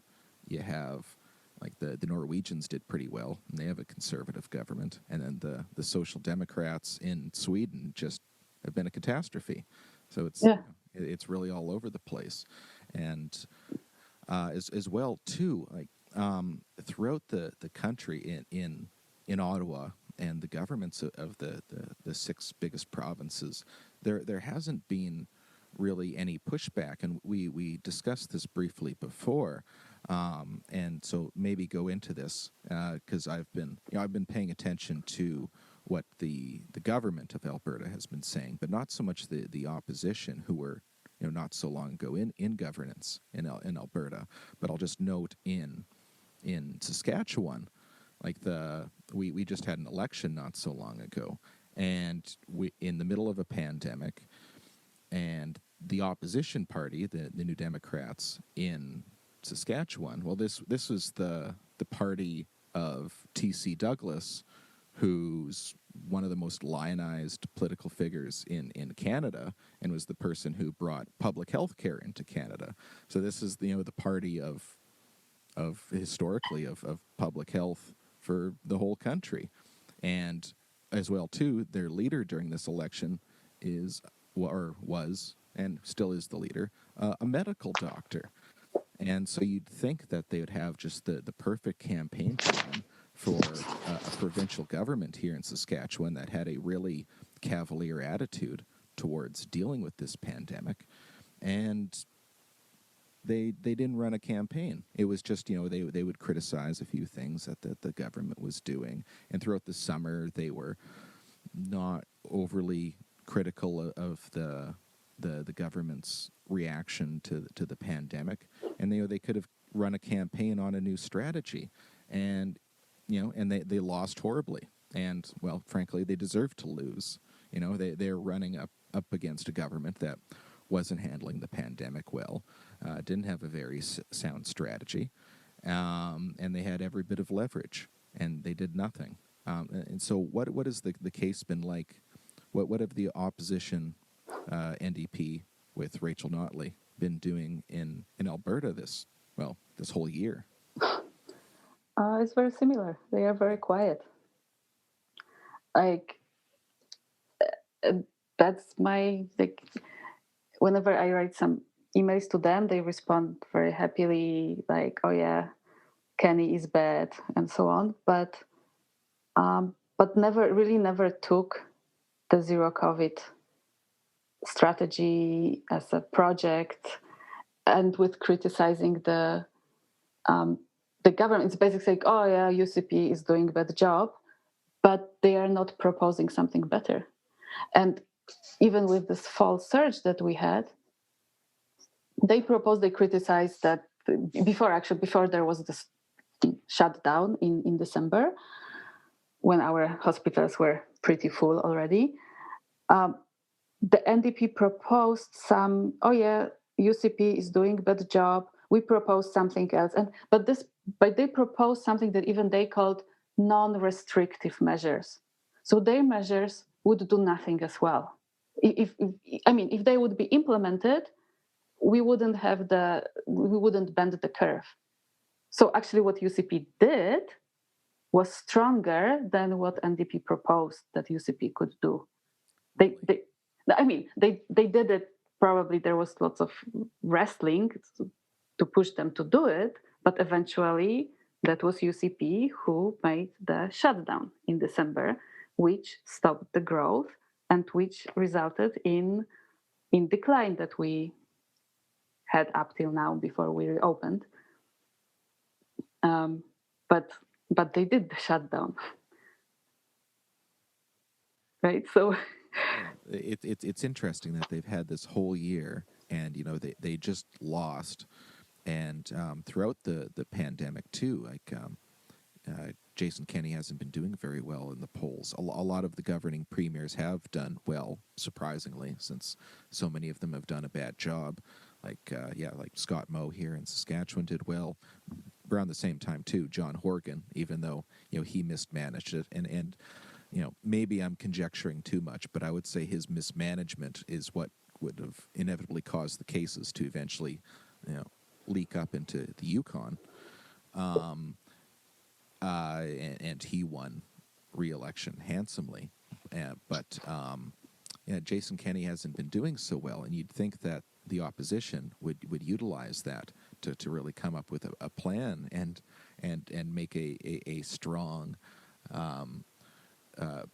Speaker 1: you have like the Norwegians did pretty well, and they have a conservative government. And then the Social Democrats in Sweden just have been a catastrophe. So it's
Speaker 2: Yeah.
Speaker 1: it's really all over the place. And as well too, like throughout the country in Ottawa and the governments of the six biggest provinces, there hasn't been really any pushback, and we discussed this briefly before, and so maybe go into this because I've been paying attention to what the government of Alberta has been saying, but not so much the opposition, who were not so long ago in governance in Alberta. But I'll just note in Saskatchewan, like we just had an election not so long ago, and we in the middle of a pandemic, and the opposition party, the New Democrats in Saskatchewan, well, this was the party of T.C. Douglas, who's one of the most lionized political figures in Canada, and was the person who brought public health care into Canada. So this is the party of historically of public health for the whole country. And as well too, their leader during this election is or was and still is the leader, a medical doctor. And so you'd think that they would have just the perfect campaign plan for a provincial government here in Saskatchewan that had a really cavalier attitude towards dealing with this pandemic. And they didn't run a campaign. It was just, they would criticize a few things that the government was doing. And throughout the summer, they were not overly critical of the government's reaction to the pandemic, and they could have run a campaign on a new strategy, and and they lost horribly, and well, frankly, they deserved to lose. They're running up against a government that wasn't handling the pandemic well, didn't have a very sound strategy, and they had every bit of leverage, and they did nothing. And so, what has the case been like? What have the opposition NDP with Rachel Notley been doing in Alberta this whole year?
Speaker 2: It's very similar. They are very quiet. Like uh, that's my like. Whenever I write some emails to them, they respond very happily, like, "Oh yeah, Kenny is bad," and so on. But never took the zero COVID strategy as a project, and with criticizing the government. It's basically like, oh yeah, UCP is doing a bad job, but they are not proposing something better. And even with this fall surge that we had, they criticized that before there was this shutdown in December, when our hospitals were pretty full already. The NDP proposed some, oh yeah, UCP is doing a bad job. we proposed something else. But they proposed something that even they called non-restrictive measures. So their measures would do nothing as well. If they would be implemented, we wouldn't bend the curve. So actually, what UCP did was stronger than what NDP proposed that UCP could do. They did it. Probably there was lots of wrestling to push them to do it, but eventually that was UCP who made the shutdown in December, which stopped the growth and which resulted in decline that we had up till now before we reopened. But they did the shutdown, right? So
Speaker 1: it's interesting that they've had this whole year, and they just lost, and throughout the pandemic too, like Jason Kenney hasn't been doing very well in the polls. A lot of the governing premiers have done well, surprisingly, since so many of them have done a bad job. Like Scott Moe here in Saskatchewan did well. Around the same time too, John Horgan, even though he mismanaged it, and maybe I'm conjecturing too much, but I would say his mismanagement is what would have inevitably caused the cases to eventually leak up into the Yukon. And he won re-election handsomely. But Jason Kenney hasn't been doing so well, and you'd think that the opposition would utilize that to really come up with a plan and make a strong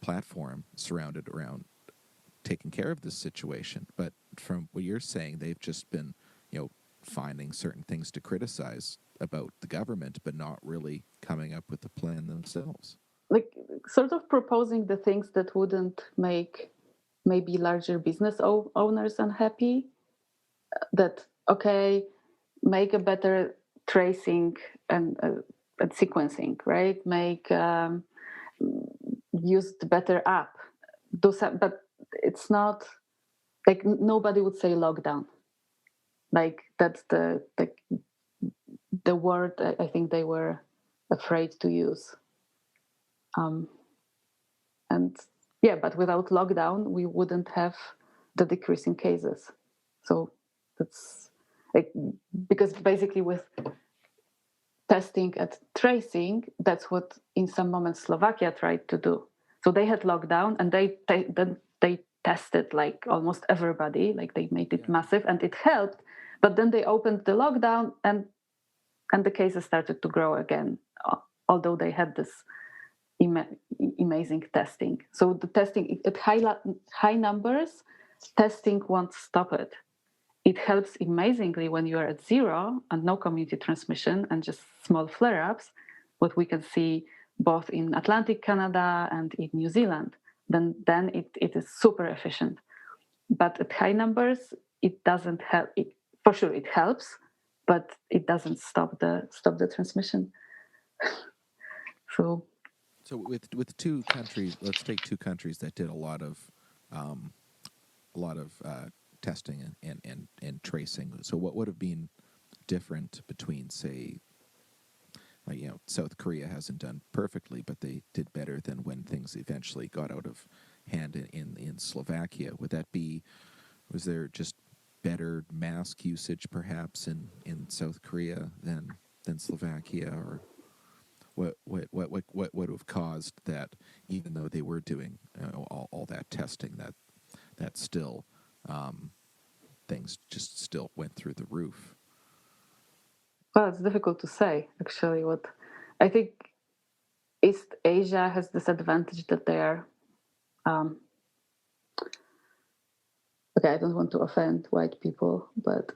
Speaker 1: platform surrounded around taking care of this situation. But from what you're saying, they've just been finding certain things to criticize about the government, but not really coming up with the plan themselves.
Speaker 2: Like sort of proposing the things that wouldn't make maybe larger business owners unhappy. That, okay, make a better tracing and sequencing, right? Make use the better app. Do some, but it's not like nobody would say lockdown. Like that's the word I think they were afraid to use. And yeah, but without lockdown, we wouldn't have the decrease in cases. So that's like, because basically with testing and tracing, that's what in some moments Slovakia tried to do. So they had lockdown and then they tested like almost everybody, like they made it massive and it helped. But then they opened the lockdown and the cases started to grow again, although they had this amazing testing. So the testing at high numbers, testing won't stop it. It helps amazingly when you are at zero and no community transmission and just small flare-ups, what we can see both in Atlantic Canada and in New Zealand. Then it is super efficient. But at high numbers, it doesn't help. For sure, it helps, but it doesn't stop the transmission. So
Speaker 1: with two countries, let's take two countries that did a lot of testing and tracing. So what would have been different between, say, South Korea hasn't done perfectly, but they did better than when things eventually got out of hand in Slovakia. Was there just better mask usage perhaps in South Korea than Slovakia, or what would have caused that, even though they were doing all that testing, that still things just still went through the roof?
Speaker 2: Well, it's difficult to say, actually. What I think East Asia has this advantage that they are, okay, I don't want to offend white people, but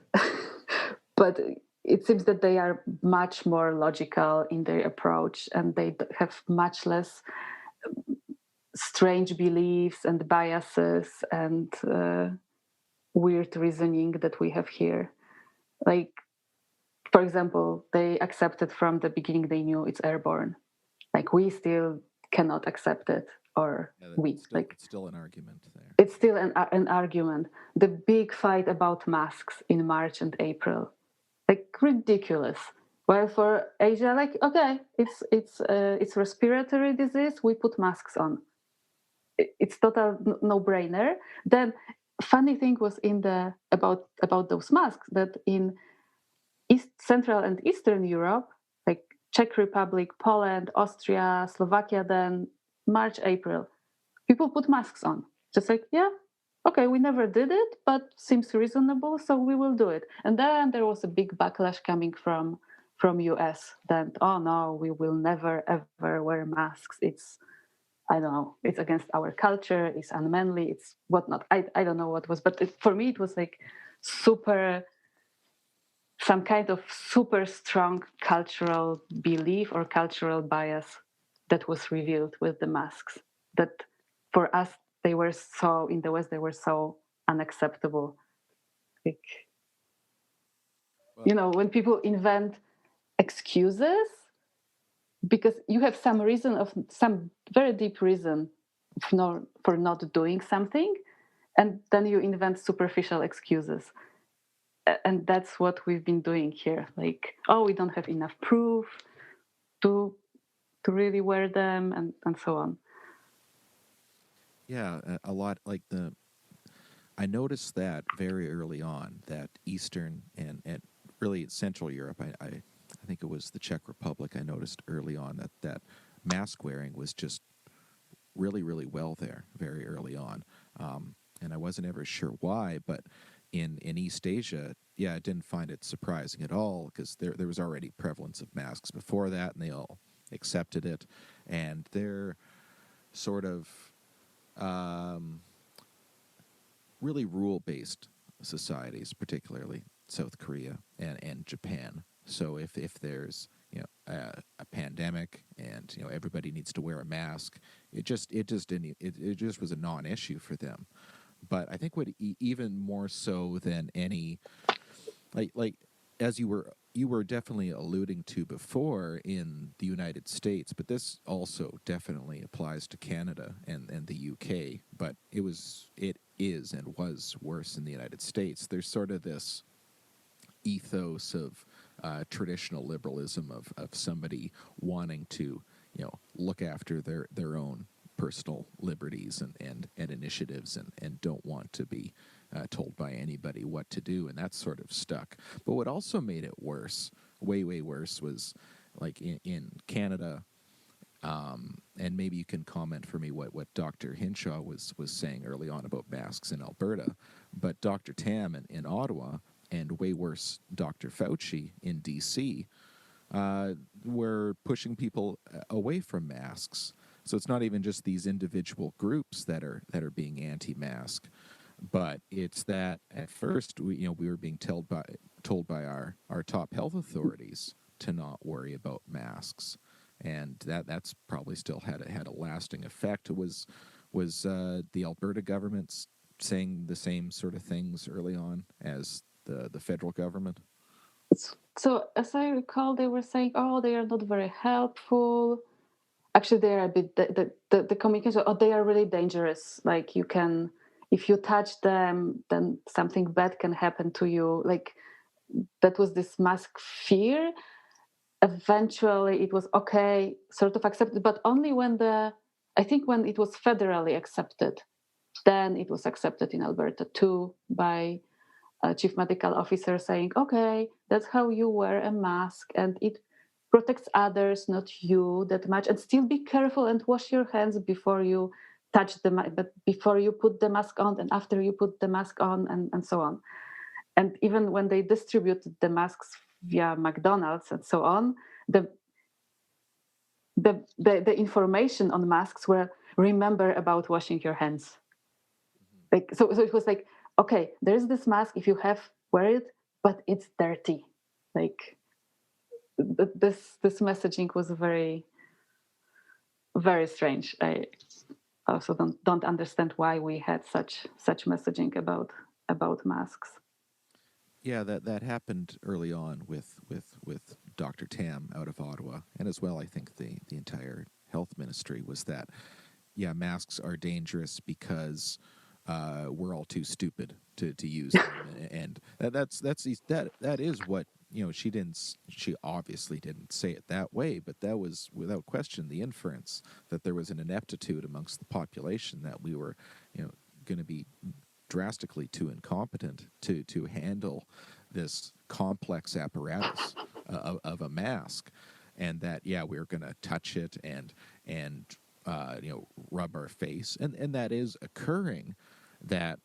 Speaker 2: but it seems that they are much more logical in their approach, and they have much less strange beliefs and biases and weird reasoning that we have here. Like, for example, they accepted from the beginning, they knew it's airborne. Like, we still cannot accept it, or
Speaker 1: it's still an argument there.
Speaker 2: It's still an argument. The big fight about masks in March and April, like ridiculous. While for Asia, like, okay, it's respiratory disease, we put masks on. It's total no-brainer. Then funny thing was in the about those masks, that in East Central and Eastern Europe, like Czech Republic, Poland, Austria, Slovakia, then March, April, people put masks on. Just like, yeah, okay, we never did it, but seems reasonable, so we will do it. And then there was a big backlash coming from US. Then, oh no, we will never ever wear masks. It's, I don't know, it's against our culture. It's unmanly. It's whatnot. I don't know what was, but for me it was like super, some kind of super strong cultural belief or cultural bias that was revealed with the masks. That for us, they were so, in the West, they were so unacceptable. Like,
Speaker 1: Well,
Speaker 2: when people invent excuses because you have some reason, of some very deep reason for not doing something, and then you invent superficial excuses. And that's what we've been doing here. Like, oh, we don't have enough proof to really wear them, and so on.
Speaker 1: yeah, a lot like the. I noticed that very early on that Eastern and really Central Europe. I think it was the Czech Republic. I noticed early on that mask wearing was just really really well there very early on, and I wasn't ever sure why, but in East Asia, yeah, I didn't find it surprising at all because there was already prevalence of masks before that, and they all accepted it, and they're sort of um, really rule-based societies, particularly South Korea and Japan. So if there's a pandemic and everybody needs to wear a mask, it just was a non-issue for them. But I think what even more so than any like as you were definitely alluding to before in the United States, but this also definitely applies to Canada and the UK, but it is and was worse in the United States. There's sort of this ethos of traditional liberalism of somebody wanting to look after their own personal liberties and initiatives and don't want to be told by anybody what to do, and that's sort of stuck. But what also made it worse, way way worse, was like in Canada. And maybe you can comment for me what Dr. Hinshaw was saying early on about masks in Alberta, but Dr. Tam in Ottawa, and way worse, Dr. Fauci in D.C., were pushing people away from masks. So it's not even just these individual groups that are being anti-mask, but it's that at first we were being told by our top health authorities to not worry about masks, and that's probably still had a lasting effect. It was the Alberta government saying the same sort of things early on as the federal government.
Speaker 2: So as I recall, they were saying, oh, they are not very helpful. Actually, they are a bit, the communication, oh, they are really dangerous. Like, you can, if you touch them, then something bad can happen to you. Like, that was this mask fear. Eventually it was okay, sort of accepted, but only I think when it was federally accepted, then it was accepted in Alberta too, by a chief medical officer saying, okay, that's how you wear a mask, and it protects others, not you, that much. And still be careful and wash your hands before you touch but before you put the mask on and after you put the mask on, and so on. And even when they distributed the masks via McDonald's and so on, the the information on masks were, remember about washing your hands. Like, so it was like, okay, there's this mask, if you have, wear it, but it's dirty. Like, this messaging was very, very strange. I also don't understand why we had such messaging about masks.
Speaker 1: Yeah, that happened early on with Dr. Tam out of Ottawa, and as well, I think the entire health ministry was that, yeah, masks are dangerous because we're all too stupid to use them, and that is what she obviously didn't say it that way, but that was without question the inference that there was an ineptitude amongst the population, that we were, going to be drastically too incompetent to handle this complex apparatus of a mask, and that we were going to touch it and rub our face, and that is occurring, that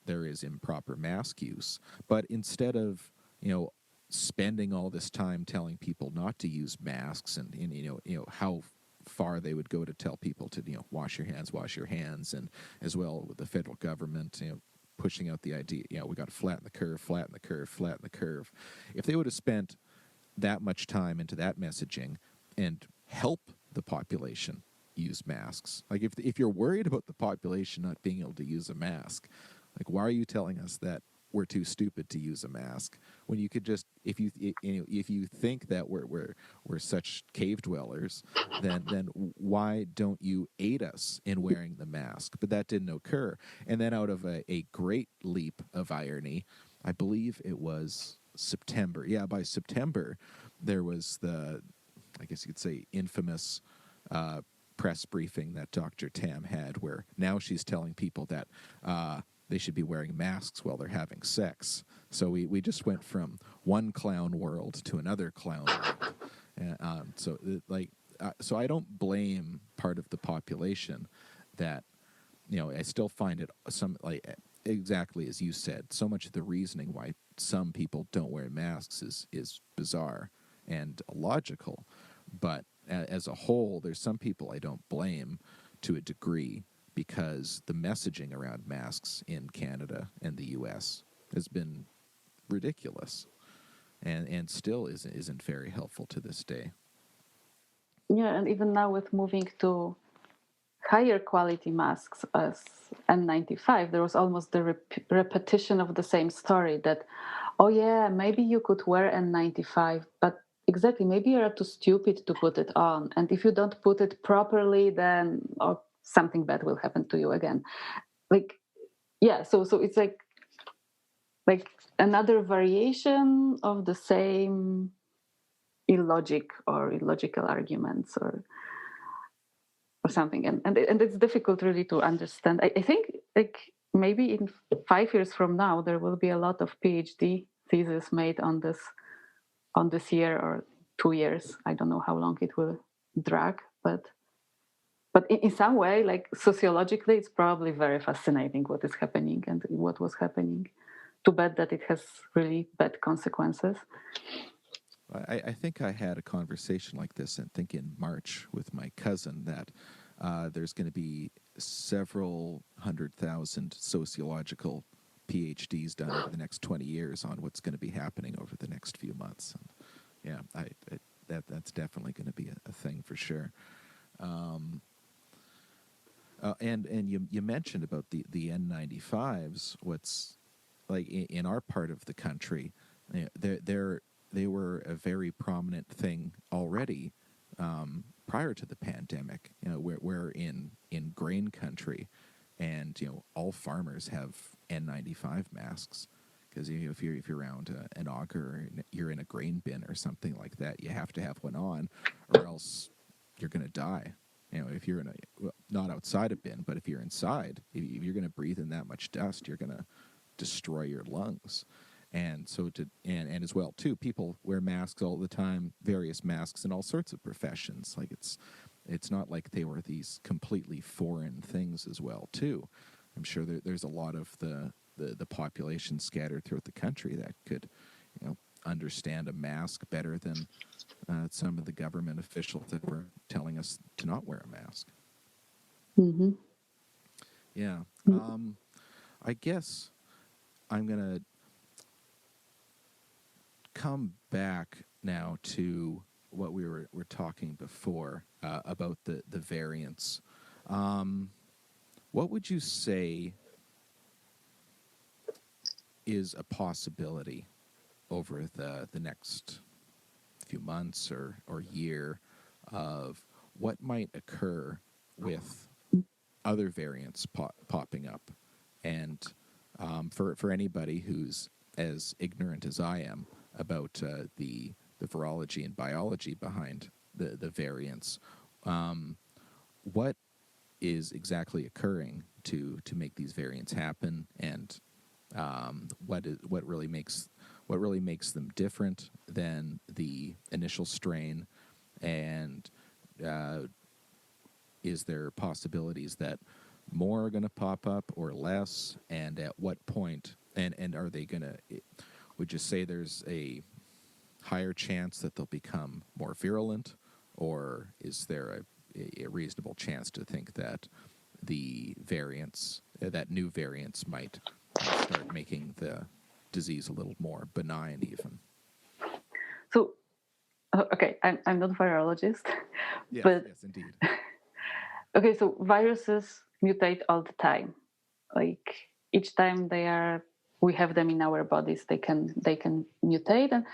Speaker 1: there is improper mask use, but instead of spending all this time telling people not to use masks, and how far they would go to tell people to wash your hands, and as well with the federal government pushing out the idea we got to flatten the curve. If they would have spent that much time into that messaging and help the population use masks, like if you're worried about the population not being able to use a mask, like why are you telling us that we're too stupid to use a mask, when you could just, if you think that we're such cave dwellers, then why don't you aid us in wearing the mask? But that didn't occur. And then out of a great leap of irony, I believe it was September. Yeah, by September there was I guess you could say, infamous press briefing that Dr. Tam had, where now she's telling people that they should be wearing masks while they're having sex. So we just went from one clown world to another clown world. And, so I don't blame part of the population that, I still find it exactly as you said, so much of the reasoning why some people don't wear masks is bizarre and illogical. But as a whole, there's some people I don't blame to a degree, because the messaging around masks in Canada and the U.S. has been ridiculous, and still isn't very helpful to this day.
Speaker 2: Yeah, and even now with moving to higher quality masks as N95, there was almost the repetition of the same story that, oh yeah, maybe you could wear N95, but exactly, maybe you're too stupid to put it on. And if you don't put it properly, then something bad will happen to you again. So it's like another variation of the same illogical arguments or something, and it's difficult really to understand. I think like maybe in 5 years from now there will be a lot of PhD thesis made on this year or 2 years. I don't know how long it will drag, but in some way, like sociologically, it's probably very fascinating what is happening and what was happening. Too bad that it has really bad consequences.
Speaker 1: I think I had a conversation like this, I think in March, with my cousin, that there's going to be several 100,000 sociological PhDs done over the next 20 years on what's going to be happening over the next few months. And that's definitely going to be a thing for sure. And you mentioned about the N95s. What's like in our part of the country, they were a very prominent thing already prior to the pandemic. We're in grain country, and all farmers have N95 masks, because if you're around an auger, or you're in a grain bin or something like that, you have to have one on, or else you're going to die. If you're not outside a bin, but if you're inside, if you're going to breathe in that much dust, you're going to destroy your lungs. And so and as well too, people wear masks all the time, various masks in all sorts of professions. Like it's not like they were these completely foreign things as well too. I'm sure there's a lot of the population scattered throughout the country that could understand a mask better than some of the government officials that were telling us to not wear a mask.
Speaker 2: Mm-hmm.
Speaker 1: Yeah. I guess I'm going to come back now to what we were talking before about the variants. What would you say is a possibility over the next few months or year of what might occur with other variants popping up? And for anybody who's as ignorant as I am, about the virology and biology behind the variants. What is exactly occurring to make these variants happen, and what really makes them different than the initial strain, and is there possibilities that more are going to pop up or less, and at what point, and are they going to, would you say there's a higher chance that they'll become more virulent, or is there a reasonable chance to think that the variants, that new variants might start making the disease a little more benign even?
Speaker 2: So, okay, I'm not a virologist,
Speaker 1: Yes,
Speaker 2: but
Speaker 1: yes, indeed.
Speaker 2: okay, so viruses mutate all the time. Like each time we have them in our bodies, they can mutate, and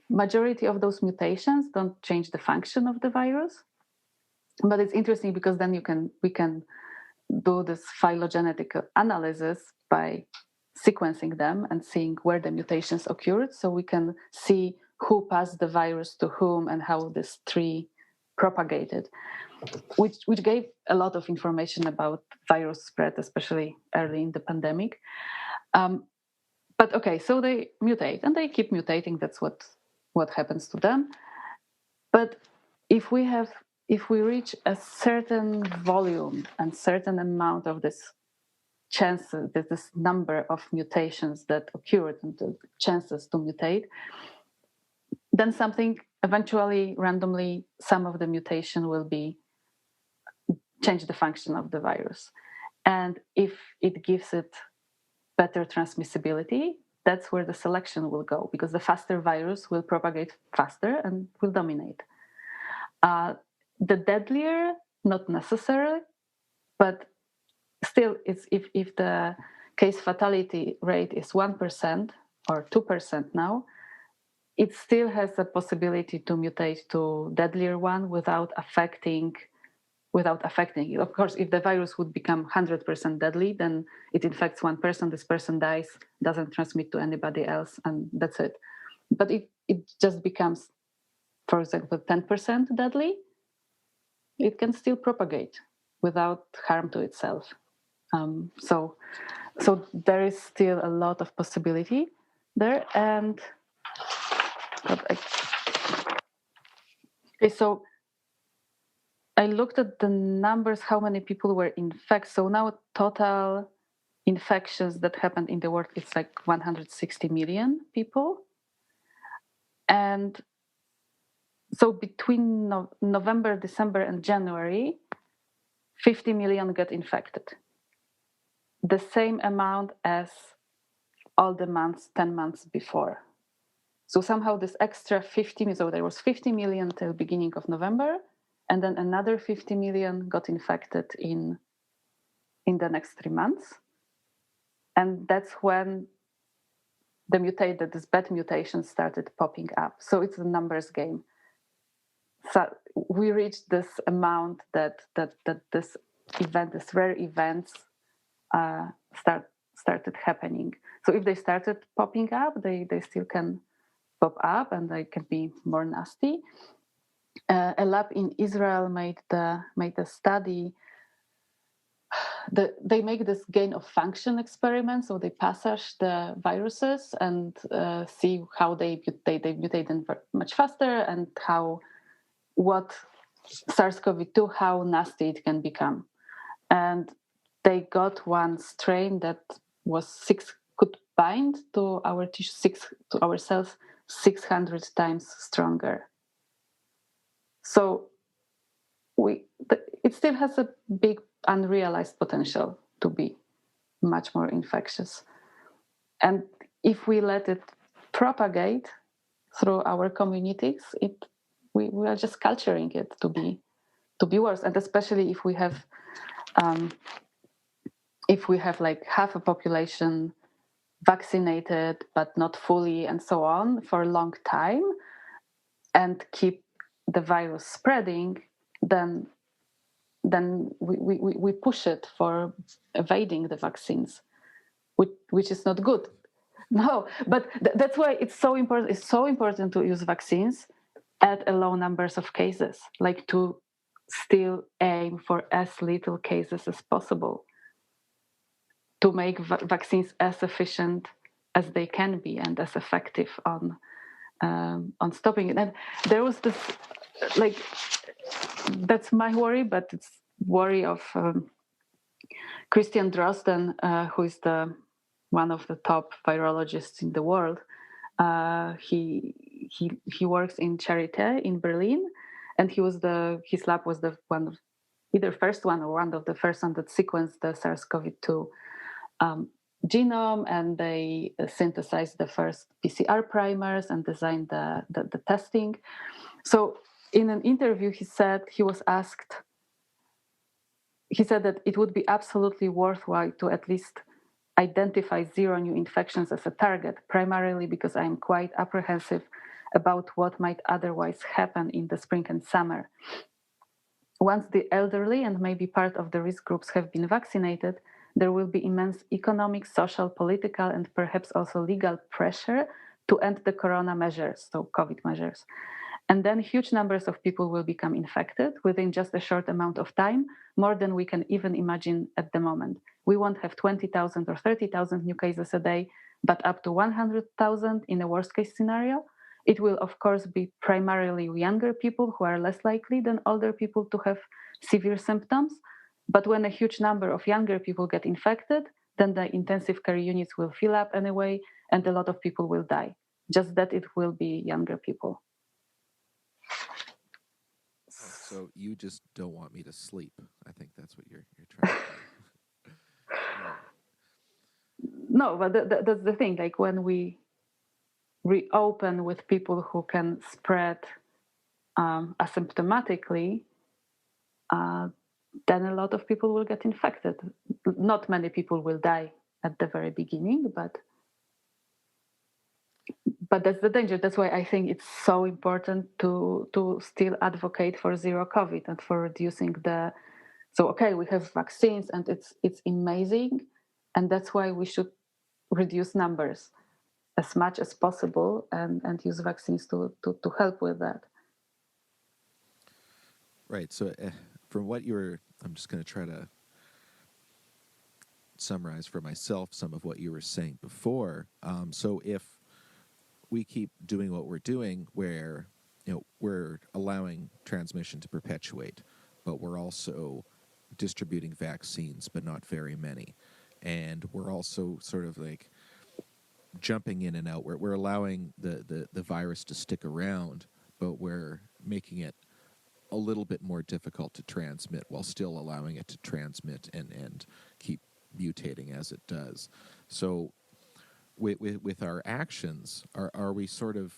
Speaker 2: majority of those mutations don't change the function of the virus. But it's interesting because then we can do this phylogenetic analysis by sequencing them and seeing where the mutations occurred, so we can see who passed the virus to whom and how this tree propagated, which gave a lot of information about virus spread, especially early in the pandemic. But okay, so they mutate and they keep mutating. That's what happens to them. But if we reach a certain volume and certain amount of this chances, this number of mutations that occurred and the chances to mutate, then something eventually randomly, some of the mutation will be change the function of the virus. And if it gives it better transmissibility, that's where the selection will go, because the faster virus will propagate faster and will dominate. The deadlier, not necessarily, but still, it's if the case fatality rate is 1% or 2% now, it still has a possibility to mutate to deadlier one without affecting it. Of course, if the virus would become 100% deadly, then it infects one person, this person dies, doesn't transmit to anybody else, and that's it. But if it just becomes, for example, 10% deadly, it can still propagate without harm to itself. So there is still a lot of possibility there. And okay, so I looked at the numbers, how many people were infected. So now total infections that happened in the world, it's like 160 million people. And so between November, December, and January, 50 million got infected. The same amount as all the months, 10 months before. So somehow this extra 50, so there was 50 million till beginning of November, and then another 50 million got infected in the next 3 months. And that's when this bad mutation started popping up. So it's a numbers game. So we reached this amount that this rare events started happening. So if they started popping up, they still can pop up and they can be more nasty. A lab in Israel made a study. They make this gain of function experiment, so they passage the viruses and see how they mutate them much faster, and what SARS-CoV-2, how nasty it can become. And they got one strain that could bind to our tissue, to our cells 600 times stronger. So it still has a big unrealized potential to be much more infectious. And if we let it propagate through our communities, we are just culturing it to be worse. And especially if we have like half a population vaccinated but not fully and so on for a long time, and keep the virus spreading, then we push it for evading the vaccines, which is not good. No, but that's why it's so important. It's so important to use vaccines at a low numbers of cases, like to still aim for as little cases as possible, to make vaccines as efficient as they can be and as effective on stopping it. And there was this, like, that's my worry, but it's worry of Christian Drosten, who is the one of the top virologists in the world. He works in Charité in Berlin, and his lab was the one of either first one or one of the first one that sequenced the SARS-CoV-2 genome, and they synthesized the first PCR primers and designed the testing. So in an interview, he said that it would be absolutely worthwhile to at least identify 0 new infections as a target, primarily because I am quite apprehensive about what might otherwise happen in the spring and summer. Once the elderly and maybe part of the risk groups have been vaccinated, there will be immense economic, social, political, and perhaps also legal pressure to end the corona measures, so COVID measures. And then huge numbers of people will become infected within just a short amount of time, more than we can even imagine at the moment. We won't have 20,000 or 30,000 new cases a day, but up to 100,000 in a worst case scenario. It will, of course, be primarily younger people who are less likely than older people to have severe symptoms. But when a huge number of younger people get infected, then the intensive care units will fill up anyway, and a lot of people will die. Just that it will be younger people.
Speaker 1: So you just don't want me to sleep. I think that's what you're trying to do.
Speaker 2: No, but that's the thing. Like when we reopen with people who can spread asymptomatically, then a lot of people will get infected. Not many people will die at the very beginning, but that's the danger. That's why I think it's so important to still advocate for zero COVID and for reducing the. So okay, we have vaccines and it's amazing, and that's why we should reduce numbers as much as possible and use vaccines to help with that.
Speaker 1: Right. So from what I'm just going to try to summarize for myself some of what you were saying before. So if we keep doing what we're doing, where we're allowing transmission to perpetuate, but we're also distributing vaccines, but not very many, and we're also sort of like jumping in and out. We're allowing the virus to stick around, but we're making it a little bit more difficult to transmit while still allowing it to transmit and keep mutating as it does. So with our actions, are we sort of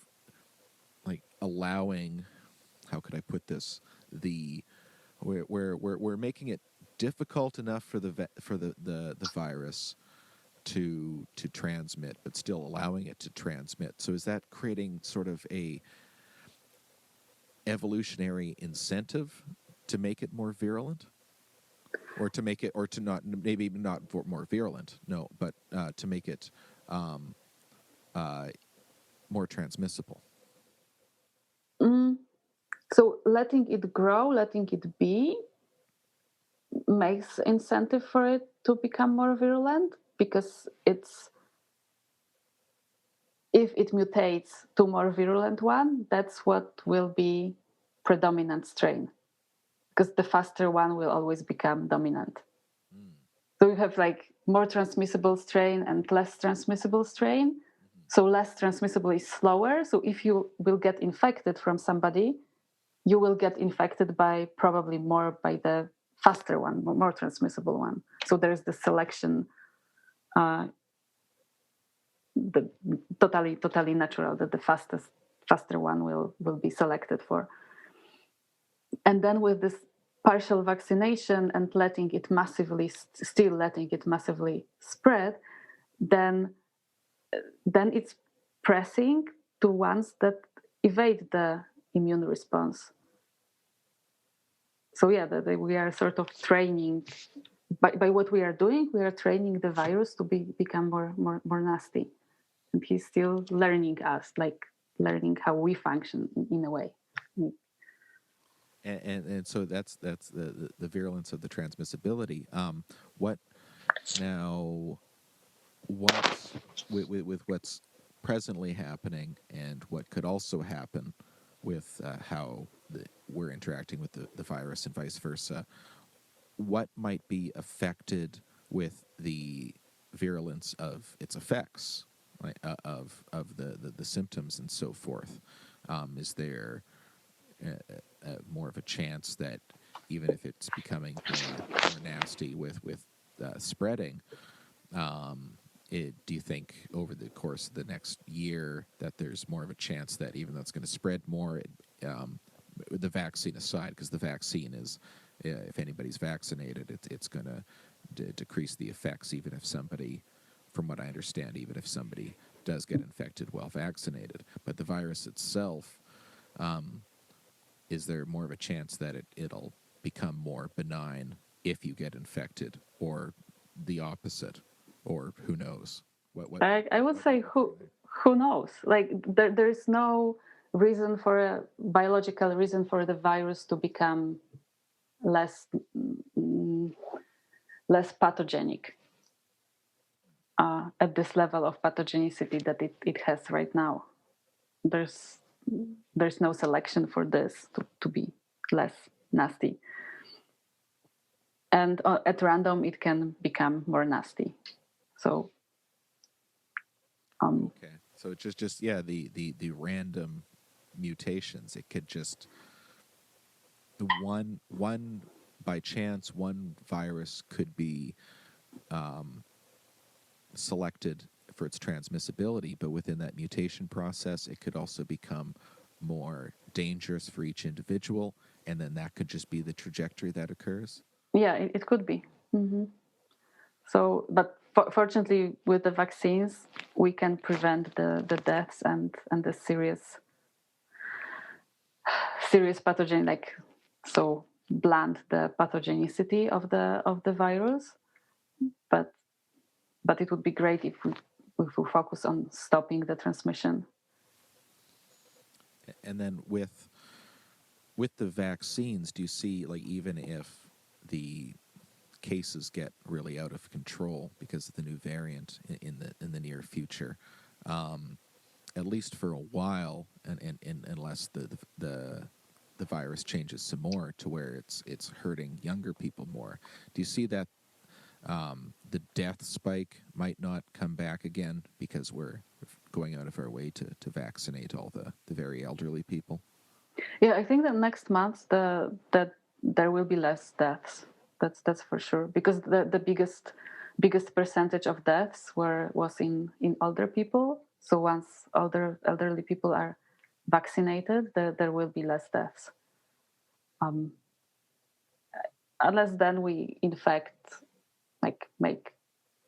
Speaker 1: like allowing, how could I put this, we're making it difficult enough for the virus to transmit, but still allowing it to transmit. So is that creating sort of a evolutionary incentive to make it more virulent, or to make it, or to not, maybe not more virulent, no, but to make it more transmissible?
Speaker 2: So letting it grow, letting it be, makes incentive for it to become more virulent, because if it mutates to more virulent one, that's what will be predominant strain, because the faster one will always become dominant. So you have like more transmissible strain and less transmissible strain. So less transmissible is slower. So if you will get infected from somebody, you will get infected by probably more by the faster one, more transmissible one. So there's the selection, the totally natural, that the faster one will be selected for. And then with this partial vaccination and letting it massively spread, then it's pressing to ones that evade the immune response. So yeah, we are sort of training by what we are doing. We are training the virus to become more nasty. and he's still learning us, like learning how we function in a way.
Speaker 1: And so that's the virulence of the transmissibility. What now? What with what's presently happening, and what could also happen with how we're interacting with the virus and vice versa? What might be affected with the virulence of its effects, right, of the symptoms and so forth? Is there more of a chance that even if it's becoming more nasty with spreading, do you think over the course of the next year that there's more of a chance that even though it's going to spread more, the vaccine aside, because the vaccine is, if anybody's vaccinated, it's going to decrease the effects, even if somebody, from what I understand, even if somebody does get infected while vaccinated. But the virus itself, is there more of a chance that it'll become more benign if you get infected, or the opposite, or who knows?
Speaker 2: I would say who knows? Like there's no reason for a biological reason for the virus to become less less pathogenic at this level of pathogenicity that it has right now. There's no selection for this to be less nasty, and at random it can become more nasty. So
Speaker 1: okay, so it's just the random mutations. It could just one by chance one virus could be selected for its transmissibility, but within that mutation process, it could also become more dangerous for each individual, and then that could just be the trajectory that occurs.
Speaker 2: yeah, it could be. Mm-hmm. So, but fortunately, with the vaccines, we can prevent the deaths and the serious pathogen, like so blunt the pathogenicity of the virus. But it would be great if we focus on stopping the transmission.
Speaker 1: And then with the vaccines, do you see, like, even if the cases get really out of control because of the new variant in the near future, at least for a while, and unless the virus changes some more to where it's hurting younger people more, do you see that the death spike might not come back again because we're going out of our way to vaccinate all the very elderly people?
Speaker 2: Yeah, I think that next month that there will be less deaths. That's for sure, because the biggest percentage of deaths was in older people. So once elderly people are vaccinated, there will be less deaths. Unless then we infect, like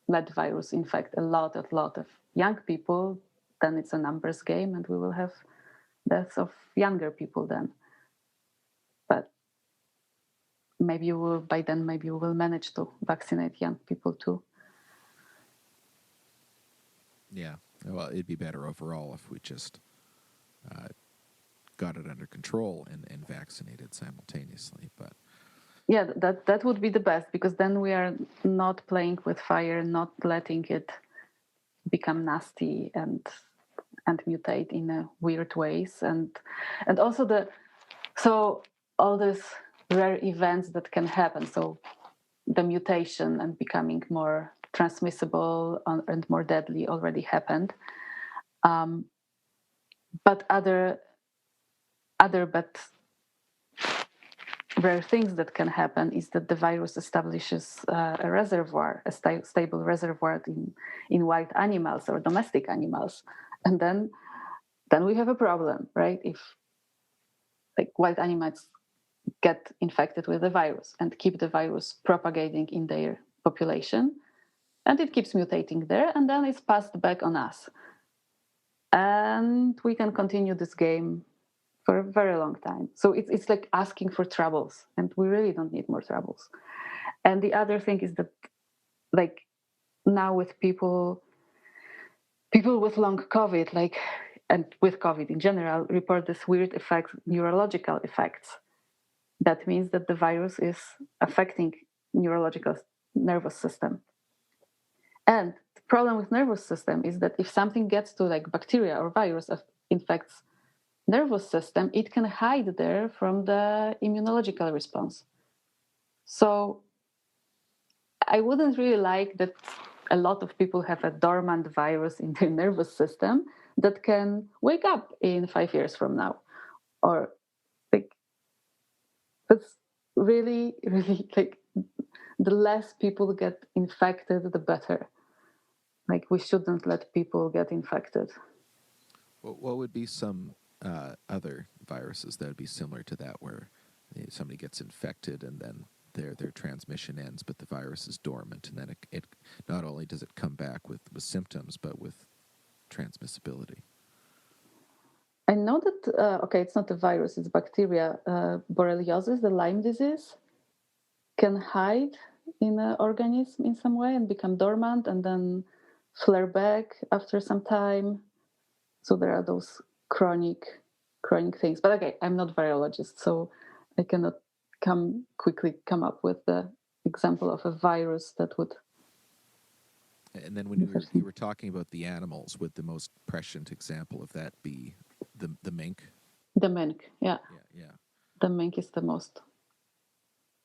Speaker 2: let virus infect a lot of young people, then it's a numbers game, and we will have deaths of younger people then. But maybe by then maybe we will manage to vaccinate young people too.
Speaker 1: Yeah, well, it'd be better overall if we just got it under control and vaccinated simultaneously. But
Speaker 2: yeah, that would be the best, because then we are not playing with fire, not letting it become nasty and mutate in weird ways, and also so all these rare events that can happen. So the mutation and becoming more transmissible and more deadly already happened. But other but rare things that can happen is that the virus establishes a reservoir, a stable reservoir in wild animals or domestic animals, and then we have a problem, right? If like wild animals get infected with the virus and keep the virus propagating in their population, and it keeps mutating there, and then it's passed back on us, and we can continue this game for a very long time. So it's like asking for troubles, and we really don't need more troubles. And the other thing is that, like, now with people people with long COVID, like, and with COVID in general, report this weird effects, neurological effects. That means that the virus is affecting neurological nervous system. And the problem with nervous system is that if something gets to like bacteria or virus infects nervous system, it can hide there from the immunological response. So I wouldn't really like that a lot of people have a dormant virus in their nervous system that can wake up in 5 years from now. Or like that's really, really like the less people get infected, the better. Like we shouldn't let people get infected.
Speaker 1: What would be some other viruses that would be similar to that, where somebody gets infected and then their transmission ends, but the virus is dormant, and then it not only does it come back with symptoms, but with transmissibility?
Speaker 2: I know that, okay, it's not a virus, it's bacteria. Borreliosis, the Lyme disease, can hide in an organism in some way and become dormant and then flare back after some time. So there are those chronic things. But okay, I'm not virologist, so I cannot quickly come up with the example of a virus that would.
Speaker 1: And then when you were talking about the animals, would the most prescient example of that be the mink?
Speaker 2: The mink, yeah.
Speaker 1: Yeah.
Speaker 2: The mink is the most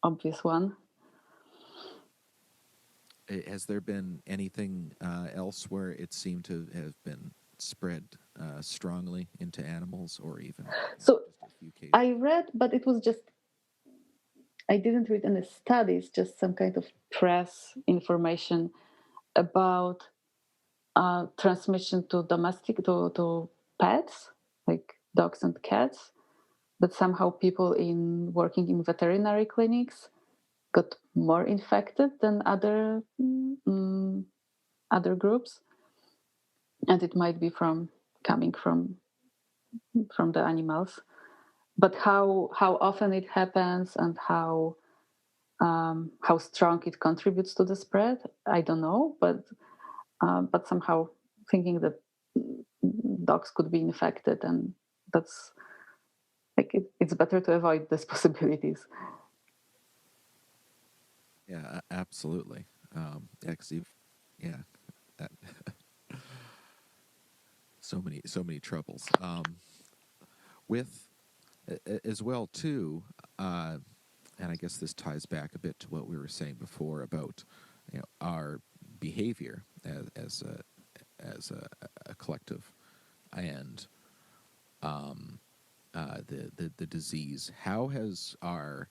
Speaker 2: obvious one.
Speaker 1: Has there been anything else where it seemed to have been spread strongly into animals, or even
Speaker 2: So
Speaker 1: just a few cases?
Speaker 2: I read, but it was just, I didn't read any studies, just some kind of press information about transmission to to pets, like dogs and cats, that somehow people in working in veterinary clinics got more infected than other groups, and it might be coming from the animals. But how often it happens and how strong it contributes to the spread, I don't know. But somehow thinking that dogs could be infected, and that's like it's better to avoid these possibilities.
Speaker 1: Yeah, absolutely. Yeah, that, so many troubles with as well too. And I guess this ties back a bit to what we were saying before about our behavior as a collective, and the disease. How has our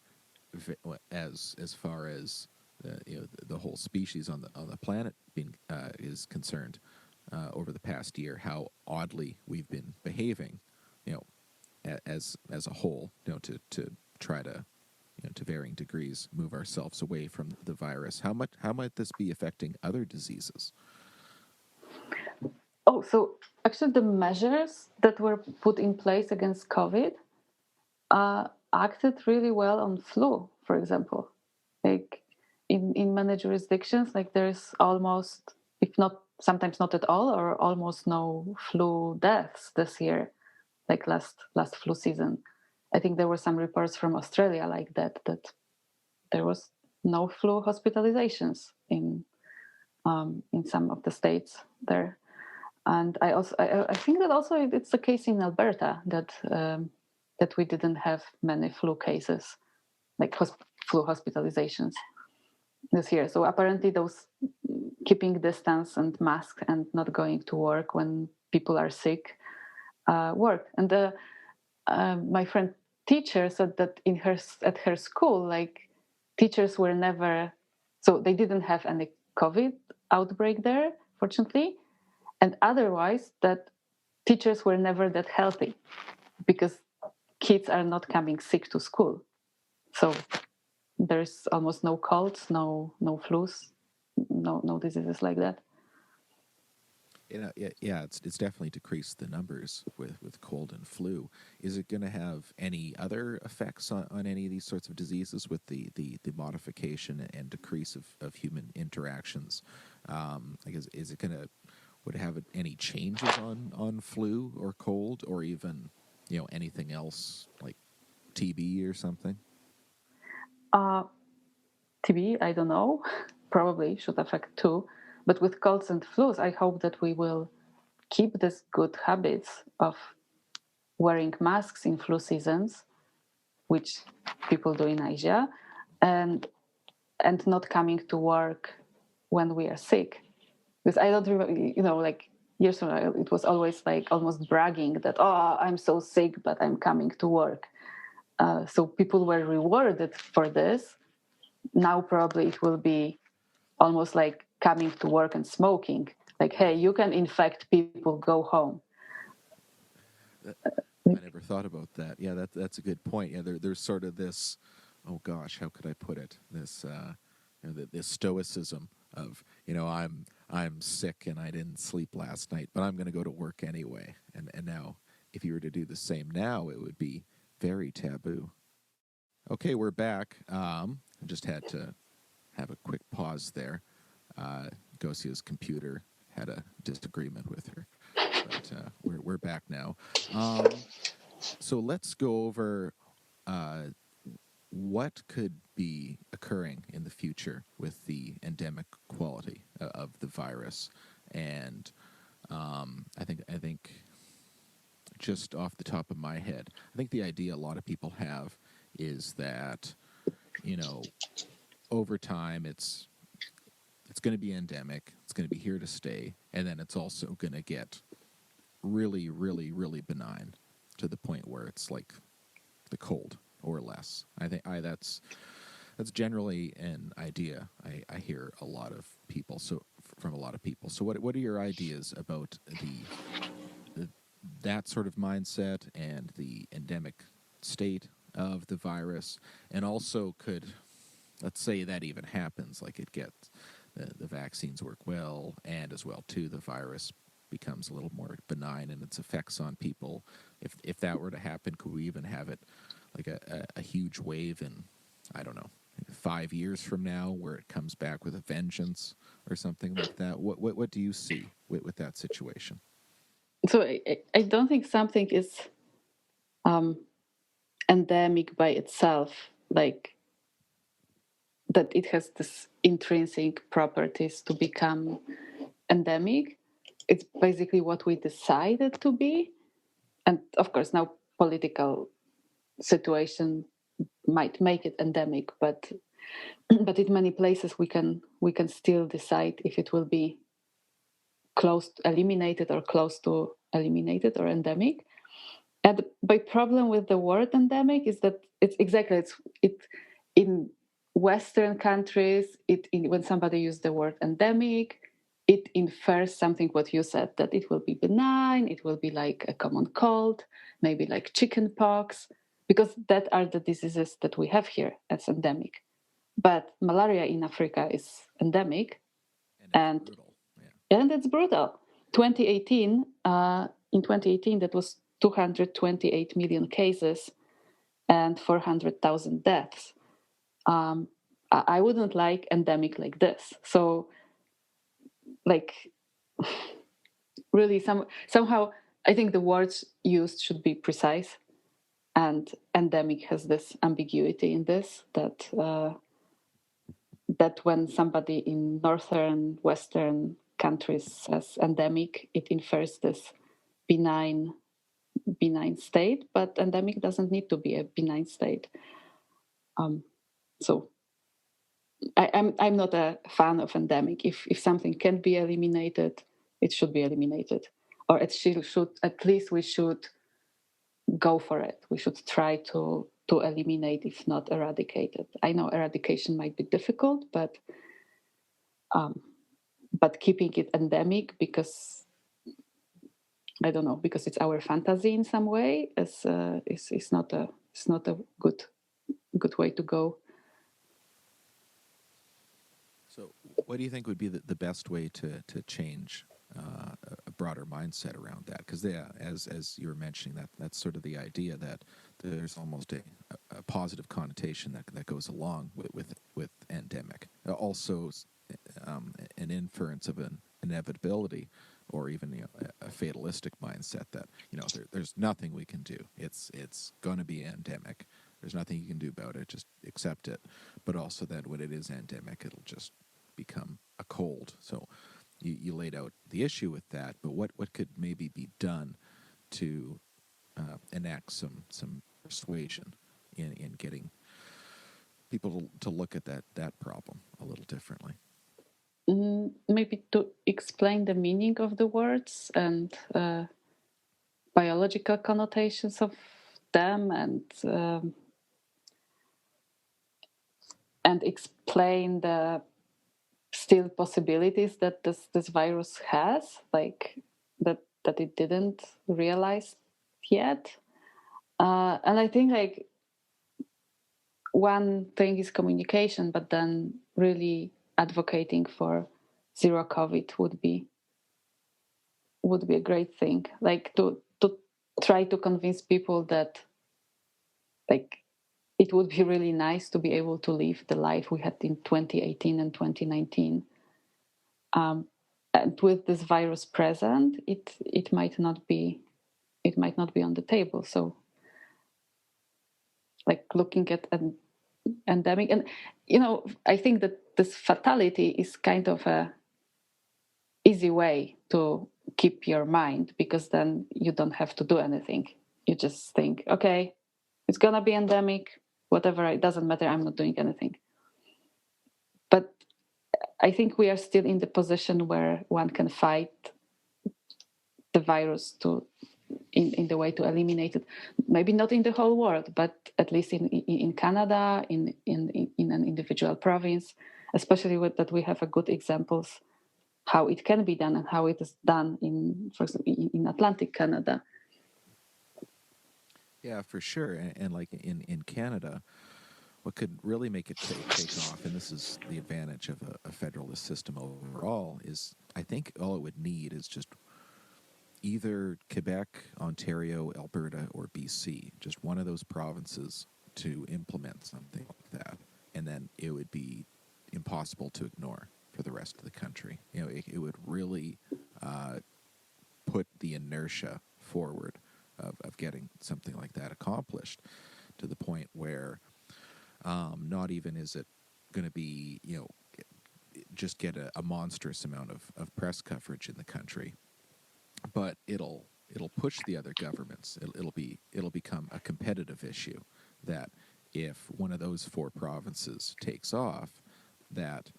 Speaker 1: as far as the whole species on the planet been is concerned over the past year? How oddly we've been behaving, you know, as a whole, to try to to varying degrees move ourselves away from the virus. How might this be affecting other diseases?
Speaker 2: Oh, so actually, the measures that were put in place against COVID acted really well on flu, for example. Like in many jurisdictions, like there's almost, if not sometimes not at all, or almost no flu deaths this year, like last flu season. I think there were some reports from Australia like that there was no flu hospitalizations in some of the states there. And I think that also it's the case in Alberta that we didn't have many flu cases, like flu hospitalizations this year. So apparently those keeping distance and mask and not going to work when people are sick work. And my friend teacher said that at her school, like teachers were never, so they didn't have any COVID outbreak there, fortunately, and otherwise that teachers were never that healthy because kids are not coming sick to school. So there's almost no colds, no flus, no diseases like that.
Speaker 1: It's definitely decreased the numbers with cold and flu. Is it going to have any other effects on any of these sorts of diseases with the modification and decrease of human interactions? Is it going to would have any changes on flu or cold or even anything else like TB or something?
Speaker 2: TB, I don't know, probably should affect too. But with colds and flus, I hope that we will keep this good habits of wearing masks in flu seasons, which people do in Asia, and not coming to work when we are sick. Because I don't remember, like years from now, it was always like almost bragging that, oh, I'm so sick, but I'm coming to work. So people were rewarded for this. Now probably it will be almost like coming to work and smoking. Like, hey, you can infect people, go home.
Speaker 1: I never thought about that. Yeah, that's a good point. Yeah, there's sort of this, oh gosh, how could I put it? This this stoicism of I'm sick and I didn't sleep last night, but I'm going to go to work anyway. And now, if you were to do the same now, it would be very taboo. Okay, we're back. I just had to have a quick pause there. Gosia's computer had a disagreement with her, but we're back now. So let's go over what could be occurring in the future with the endemic quality of the virus, and I think just off the top of my head, I think the idea a lot of people have is that over time it's going to be endemic, it's going to be here to stay, and then it's also going to get really, really, really benign to the point where it's like the cold or less. I think that's generally an idea I hear a lot of people. So from a lot of people. So what are your ideas about that sort of mindset and the endemic state of the virus, and also let's say that even happens, like it gets the vaccines work well, and as well too the virus becomes a little more benign in its effects on people. If that were to happen, could we even have it like a huge wave in, I don't know, 5 years from now, where it comes back with a vengeance or something like that? What do you see with that situation?
Speaker 2: So I don't think something is endemic by itself, like that it has this intrinsic properties to become endemic. It's basically what we decided to be. And of course, now political situation might make it endemic, but in many places we can still decide if it will be close to eliminated or close to eliminated or endemic. And my problem with the word endemic is that it in Western countries, when somebody uses the word endemic, it infers something what you said, that it will be benign, it will be like a common cold, maybe like chicken pox, because that are the diseases that we have here as endemic. But malaria in Africa is endemic,
Speaker 1: And it's
Speaker 2: and
Speaker 1: brutal. Yeah.
Speaker 2: it's brutal. 2018, in 2018, that was 228 million cases and 400,000 deaths. I wouldn't like endemic like this. So, like, really, somehow, I think the words used should be precise. And endemic has this ambiguity in this that when somebody in northern, western countries says endemic, it infers this benign state, but endemic doesn't need to be a benign state. So I'm not a fan of endemic. If something can be eliminated, it should be eliminated, or it should at least we should go for it. We should try to eliminate, if not eradicate it. I know eradication might be difficult, but keeping it endemic, because I don't know, because it's our fantasy in some way, is not a good way to go.
Speaker 1: So, what do you think would be the best way to change a broader mindset around that? Because as you were mentioning, that's sort of the idea that there's almost a positive connotation that goes along with endemic. Also, an inference of an inevitability or even a fatalistic mindset that there's nothing we can do. It's going to be endemic. There's nothing you can do about it. Just accept it. But also that when it is endemic, it'll just become a cold. So you laid out the issue with that. But what could maybe be done to enact some persuasion in getting people to look at that problem a little differently?
Speaker 2: Maybe to explain the meaning of the words and biological connotations of them, and explain the still possibilities that this virus has, like that it didn't realize yet. And I think like one thing is communication, but then really advocating for zero COVID would be a great thing. Like to try to convince people that like it would be really nice to be able to live the life we had in 2018 and 2019. And with this virus present, it might not be on the table. So like looking at an endemic, and I think that this fatality is kind of a easy way to keep your mind, because then you don't have to do anything. You just think, okay, it's gonna be endemic, whatever, it doesn't matter, I'm not doing anything. But I think we are still in the position where one can fight the virus in the way to eliminate it. Maybe not in the whole world, but at least in Canada, in an individual province, especially with that we have a good examples how it can be done and how it is done for example, in Atlantic Canada.
Speaker 1: Yeah, for sure. And like in Canada, what could really make it take off, and this is the advantage of a federalist system overall, is I think all it would need is just either Quebec, Ontario, Alberta, or BC, just one of those provinces to implement something like that. And then it would be impossible to ignore for the rest of the country. It would really put the inertia forward of getting something like that accomplished, to the point where not even is it going to be, just get a monstrous amount of press coverage in the country, but it'll push the other governments. It'll become a competitive issue, that if one of those four provinces takes off, that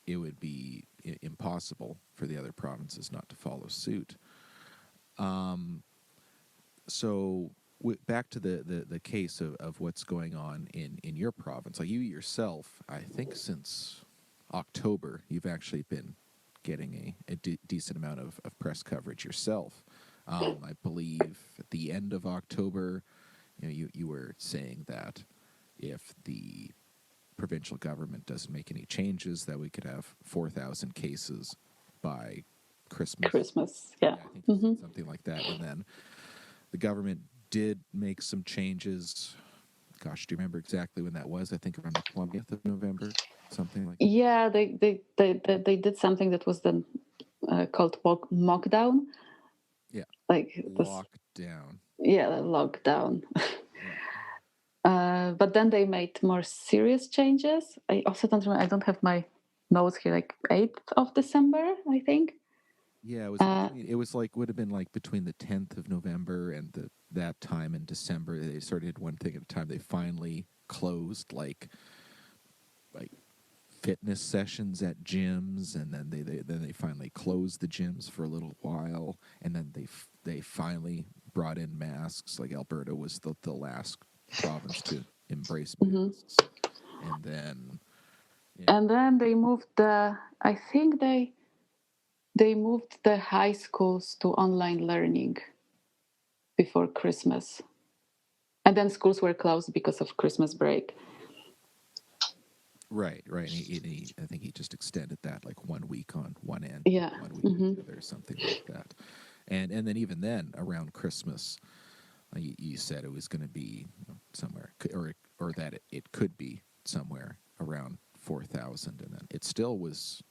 Speaker 1: it would be impossible for the other provinces not to follow suit. So back to the case of what's going on in your province. Like you yourself, I think since October, you've actually been getting a decent amount of press coverage yourself. I believe at the end of October, you were saying that if the provincial government doesn't make any changes, that we could have 4,000 cases by Christmas.
Speaker 2: Yeah.
Speaker 1: I think you said something like that. And then the government did make some changes. Gosh, do you remember exactly when that was? I think around the 20th of November, something like that.
Speaker 2: Yeah, they did something that was then called mockdown.
Speaker 1: Yeah.
Speaker 2: Like
Speaker 1: Lockdown.
Speaker 2: Yeah, lockdown. But then they made more serious changes. I also don't remember. I don't have my notes here. Like 8th of December, I think.
Speaker 1: Yeah, it was like would have been like between the 10th of November and that time in December. They sort of did one thing at a time. They finally closed like fitness sessions at gyms, and then they finally closed the gyms for a little while, and then they finally brought in masks. Like Alberta was the last province to embrace masks, and then
Speaker 2: they moved I think they moved the high schools to online learning before Christmas, and then schools were closed because of Christmas break.
Speaker 1: Right. I think he just extended that like 1 week on one end, 1 week on the other, something like that. And then even then, around Christmas, you said it was going to be somewhere, or that it could be somewhere around 4,000, and then it still was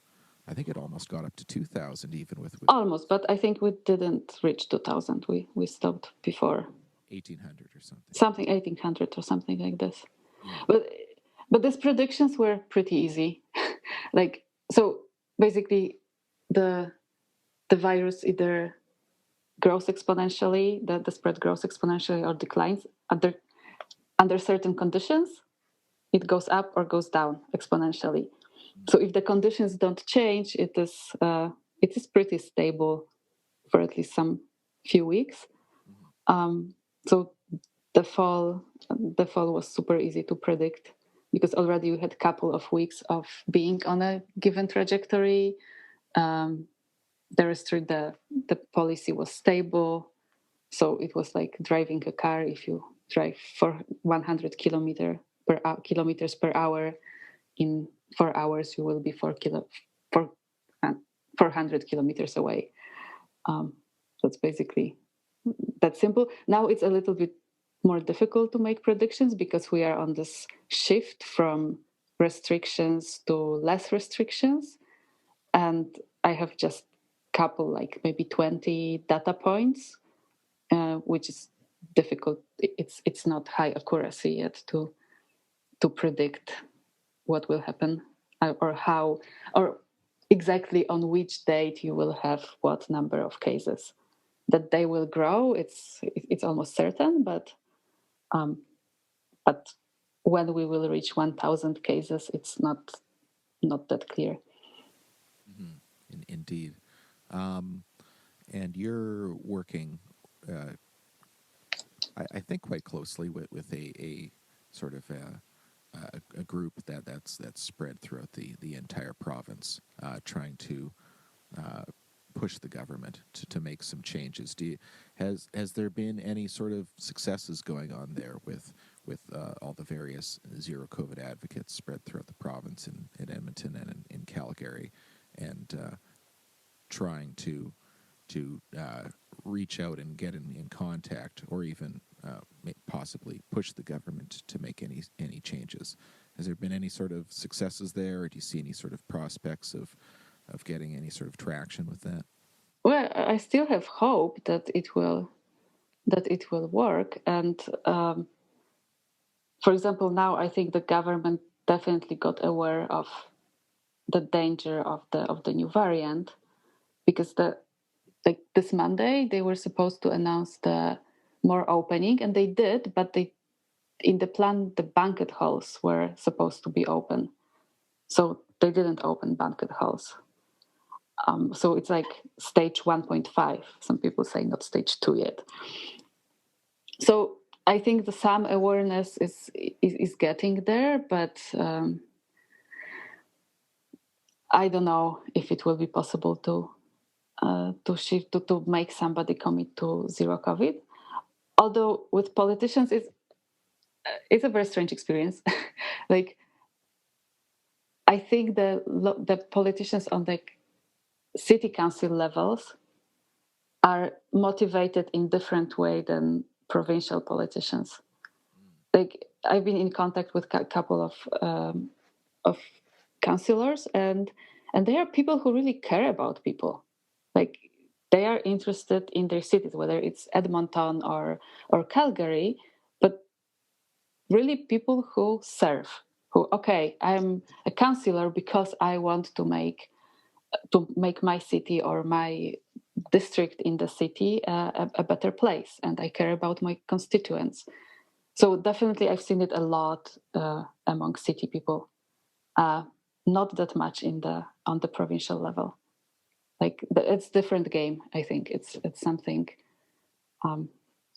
Speaker 1: I think it almost got up to 2,000 even with
Speaker 2: Almost, but I think we didn't reach 2000. We stopped before
Speaker 1: 1,800 or something.
Speaker 2: something 1800 or something like this.
Speaker 1: Yeah.
Speaker 2: But these predictions were pretty easy. Like, so basically the virus either grows exponentially, the spread grows exponentially or declines under certain conditions. It goes up or goes down exponentially. So if the conditions don't change, it is pretty stable for at least some few weeks. So the fall was super easy to predict because already we had a couple of weeks of being on a given trajectory. The policy was stable, so it was like driving a car. If you drive for 100 kilometers per hour, in 4 hours you will be 400 kilometers away. That's basically that simple. Now it's a little bit more difficult to make predictions because we are on this shift from restrictions to less restrictions, and I have just couple, like maybe 20 data points, which is difficult. It's not high accuracy yet to predict what will happen, or how, or exactly on which date you will have what number of cases. That they will grow, it's almost certain, but when we will reach 1,000 cases, it's not that clear.
Speaker 1: Indeed. And you're working, I think, quite closely with a sort of a group that's spread throughout the entire province, trying to push the government to make some changes. Has there been any sort of successes going on there with all the various zero COVID advocates spread throughout the province in Edmonton and in Calgary, and trying to reach out and get in contact, or even possibly push the government to make any changes? Has there been any sort of successes there, or do you see any sort of prospects of getting any sort of traction with that?
Speaker 2: Well, I still have hope that it will work. And for example, now I think the government definitely got aware of the danger of the new variant, because like this Monday they were supposed to announce the more opening, and they did, but they, in the plan, the banquet halls were supposed to be open, so they didn't open banquet halls. So it's like stage 1.5. Some people say not stage 2 yet. So I think some awareness is getting there, but I don't know if it will be possible to shift to make somebody commit to zero COVID. Although with politicians, it's a very strange experience. Like, I think the politicians on the city council levels are motivated in different way than provincial politicians. Like, I've been in contact with a couple of councillors, and they are people who really care about people. Like, they are interested in their cities, whether it's Edmonton or Calgary, but really people who serve. Who, okay, I'm a councillor because I want to make my city or my district in the city a better place, and I care about my constituents. So definitely, I've seen it a lot among city people. Not that much on the provincial level. Like, it's different game. I think it's something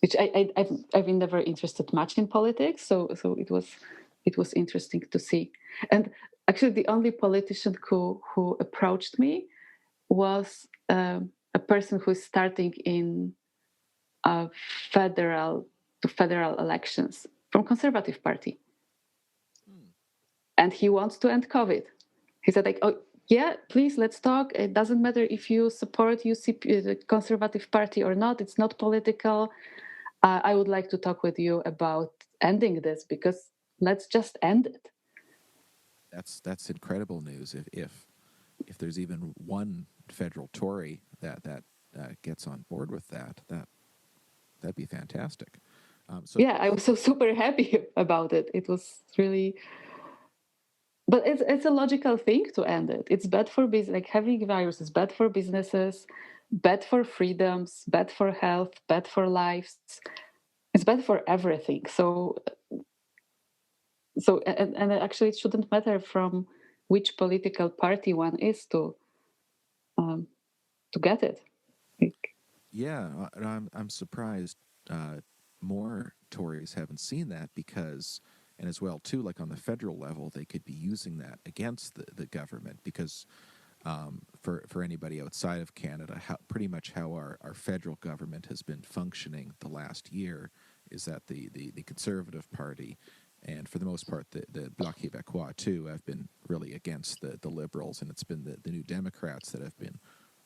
Speaker 2: which I've been never interested much in politics. So it was interesting to see. And actually, the only politician who approached me was a person who is starting in uh, federal federal elections from Conservative Party, and he wants to end COVID. He said, like, oh yeah, please, let's talk. It doesn't matter if you support UCP, the Conservative Party, or not. It's not political. I would like to talk with you about ending this, because let's just end it.
Speaker 1: That's incredible news. If if there's even one federal Tory that gets on board with that'd be fantastic.
Speaker 2: Yeah, I was so super happy about it. It was really, but it's a logical thing to end it. It's bad for business, like having virus is bad for businesses, bad for freedoms, bad for health, bad for lives. It's bad for everything. And actually, it shouldn't matter from which political party one is to get it. Like,
Speaker 1: Yeah, and I'm surprised more Tories haven't seen that because, and as well too, like on the federal level, they could be using that against the government because for anybody outside of Canada, pretty much how our federal government has been functioning the last year is that the Conservative Party, and for the most part the Bloc Québécois too, have been really against the Liberals, and it's been the New Democrats that have been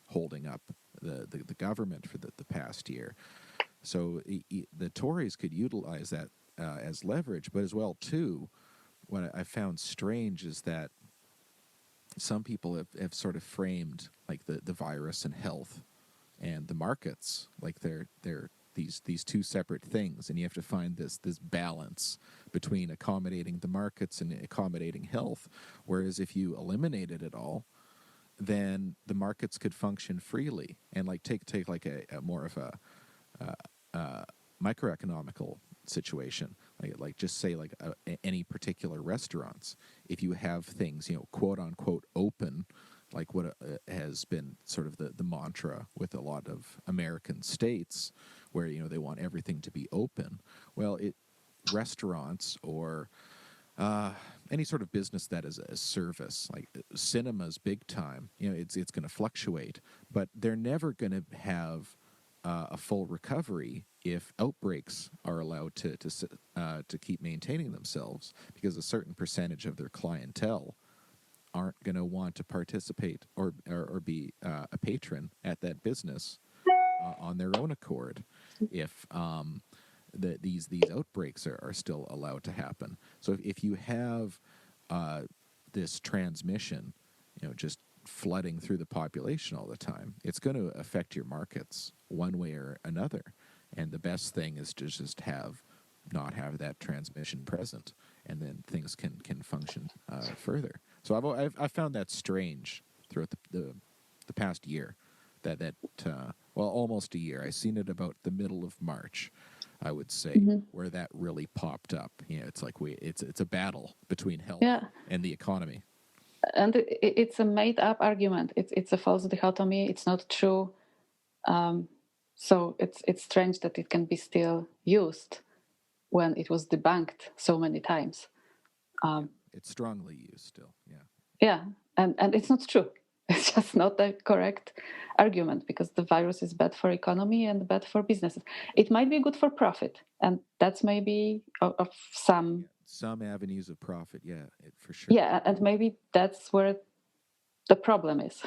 Speaker 1: holding up the government for the past year. So the Tories could utilize that as leverage, but as well too, what I found strange is that some people have sort of framed like the virus and health and the markets like they're these two separate things, and you have to find this balance between accommodating the markets and accommodating health. Whereas if you eliminated it all, then the markets could function freely and like take like a more of a microeconomical situation, like just say like any particular restaurants. If you have things, quote unquote open, like what has been sort of the mantra with a lot of American states, where they want everything to be open. Well, restaurants or any sort of business that is a service, like cinema's big time, it's going to fluctuate, but they're never going to have a full recovery if outbreaks are allowed to keep maintaining themselves, because a certain percentage of their clientele aren't going to want to participate or be a patron at that business on their own accord if these outbreaks are still allowed to happen. So if you have this transmission, just flooding through the population all the time, it's going to affect your markets one way or another. And the best thing is to just not have that transmission present, and then things can function further. So I've found that strange throughout the past year, that almost a year. I seen it about the middle of March, I would say, where that really popped up. It's like it's a battle between health and the economy.
Speaker 2: And it's a made-up argument. It's a false dichotomy. It's not true. So it's strange that it can be still used when it was debunked so many times.
Speaker 1: It's strongly used still. Yeah.
Speaker 2: Yeah, and it's not true. It's just not the correct argument, because the virus is bad for economy and bad for businesses. It might be good for profit, and that's maybe of some
Speaker 1: avenues of profit. Yeah, for sure.
Speaker 2: Yeah, and maybe that's where the problem is.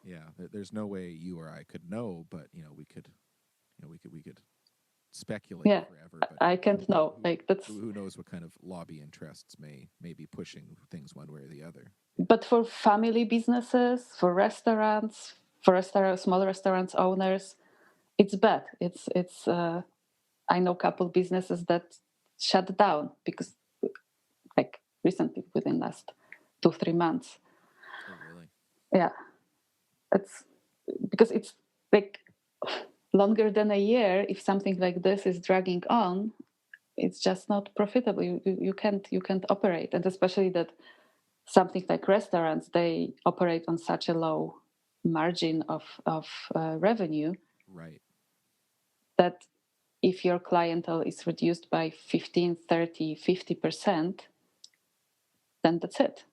Speaker 1: Yeah, there's no way you or I could know, but we could speculate forever. But
Speaker 2: I can't know.
Speaker 1: Who knows what kind of lobby interests may be pushing things one way or the other.
Speaker 2: But for family businesses, for restaurants, small restaurants owners, it's bad. It's. I know a couple businesses that shut down because, like, recently, within last 2-3 months.
Speaker 1: Oh, really?
Speaker 2: Yeah, it's because it's like longer than a year. If something like this is dragging on, it's just not profitable. You can't operate, and especially that something like restaurants, they operate on such a low margin of revenue,
Speaker 1: right?
Speaker 2: That if your clientele is reduced by 15, 30, 50%, then that's it.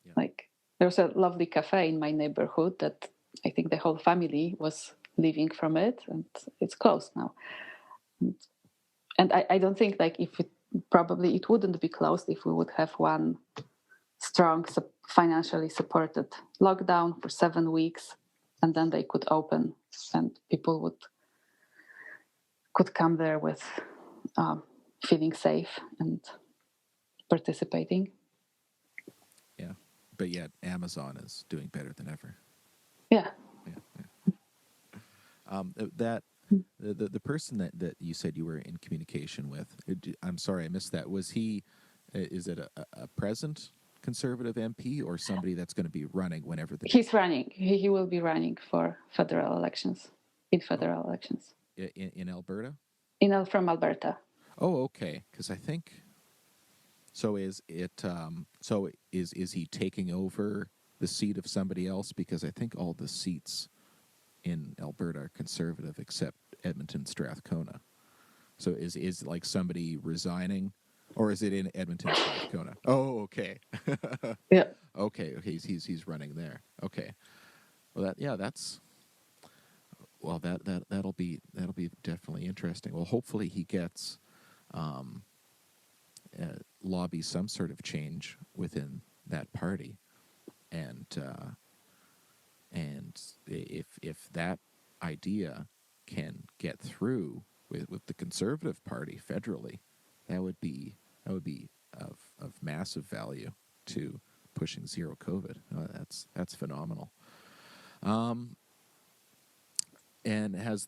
Speaker 2: Yeah. Like, there's a lovely cafe in my neighborhood that I think the whole family was living from it, and it's closed now. And I don't think, like, probably it wouldn't be closed if we would have one strong, financially supported lockdown for 7 weeks, and then they could open, and people could come there with feeling safe and participating.
Speaker 1: Yeah, But yet Amazon is doing better than ever.
Speaker 2: Yeah.
Speaker 1: Yeah. That the person that you said you were in communication with, I'm sorry I missed that. Was he? Is it a present conservative MP or somebody that's going to be running whenever the?
Speaker 2: He's running. He will be running for federal elections. In federal elections.
Speaker 1: In Alberta?
Speaker 2: From Alberta.
Speaker 1: Oh, okay. Because I think so. Is it? So is he taking over the seat of somebody else? Because I think all the seats in Alberta are conservative except Edmonton Strathcona. So is like somebody resigning, or is it in Edmonton Strathcona? Oh, okay.
Speaker 2: Yeah.
Speaker 1: Okay. He's running there. Okay. Well, that's that'll be definitely interesting. Well, hopefully he gets lobby some sort of change within that party, and if that idea can get through with the Conservative Party federally, that would be of massive value to pushing zero COVID. That's phenomenal. And have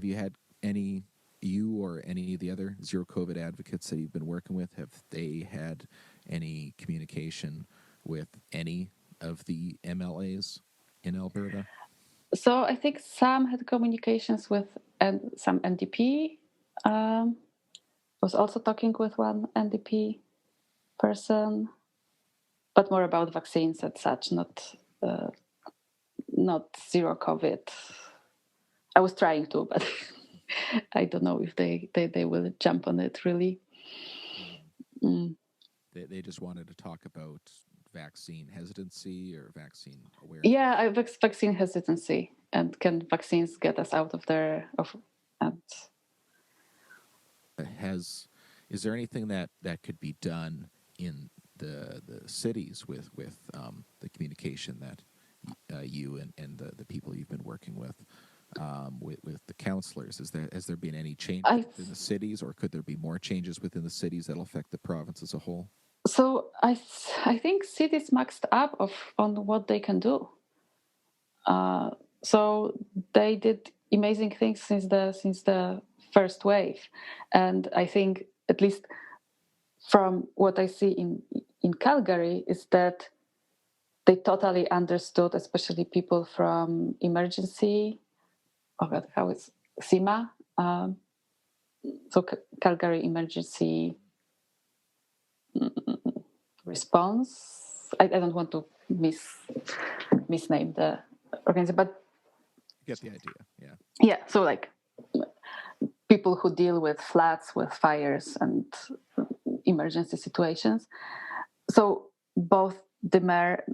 Speaker 1: you had any, you or any of the other zero COVID advocates that you've been working with, have they had any communication with any of the MLAs in Alberta?
Speaker 2: So I think some had communications with some NDP. Was also talking with one NDP person, but more about vaccines and such, not zero COVID. I was trying to, but I don't know if they will jump on it really. Mm.
Speaker 1: They just wanted to talk about vaccine hesitancy or vaccine awareness.
Speaker 2: Yeah, vaccine hesitancy, and can vaccines get us out of there? And
Speaker 1: Is there anything that could be done in the cities with the communication that you and the people you've been working with the counselors? Has there been any change in the cities, or could there be more changes within the cities that'll affect the province as a whole?
Speaker 2: So I think cities maxed up on what they can do. So they did amazing things since the first wave, and I think, at least from what I see in Calgary, is that they totally understood, especially people from emergency. Oh God, how is CIMA? So Calgary Emergency Response. I don't want to misname the organization, but
Speaker 1: you get the idea. Yeah.
Speaker 2: Yeah. So like people who deal with floods, with fires, and emergency situations. So both the mayor,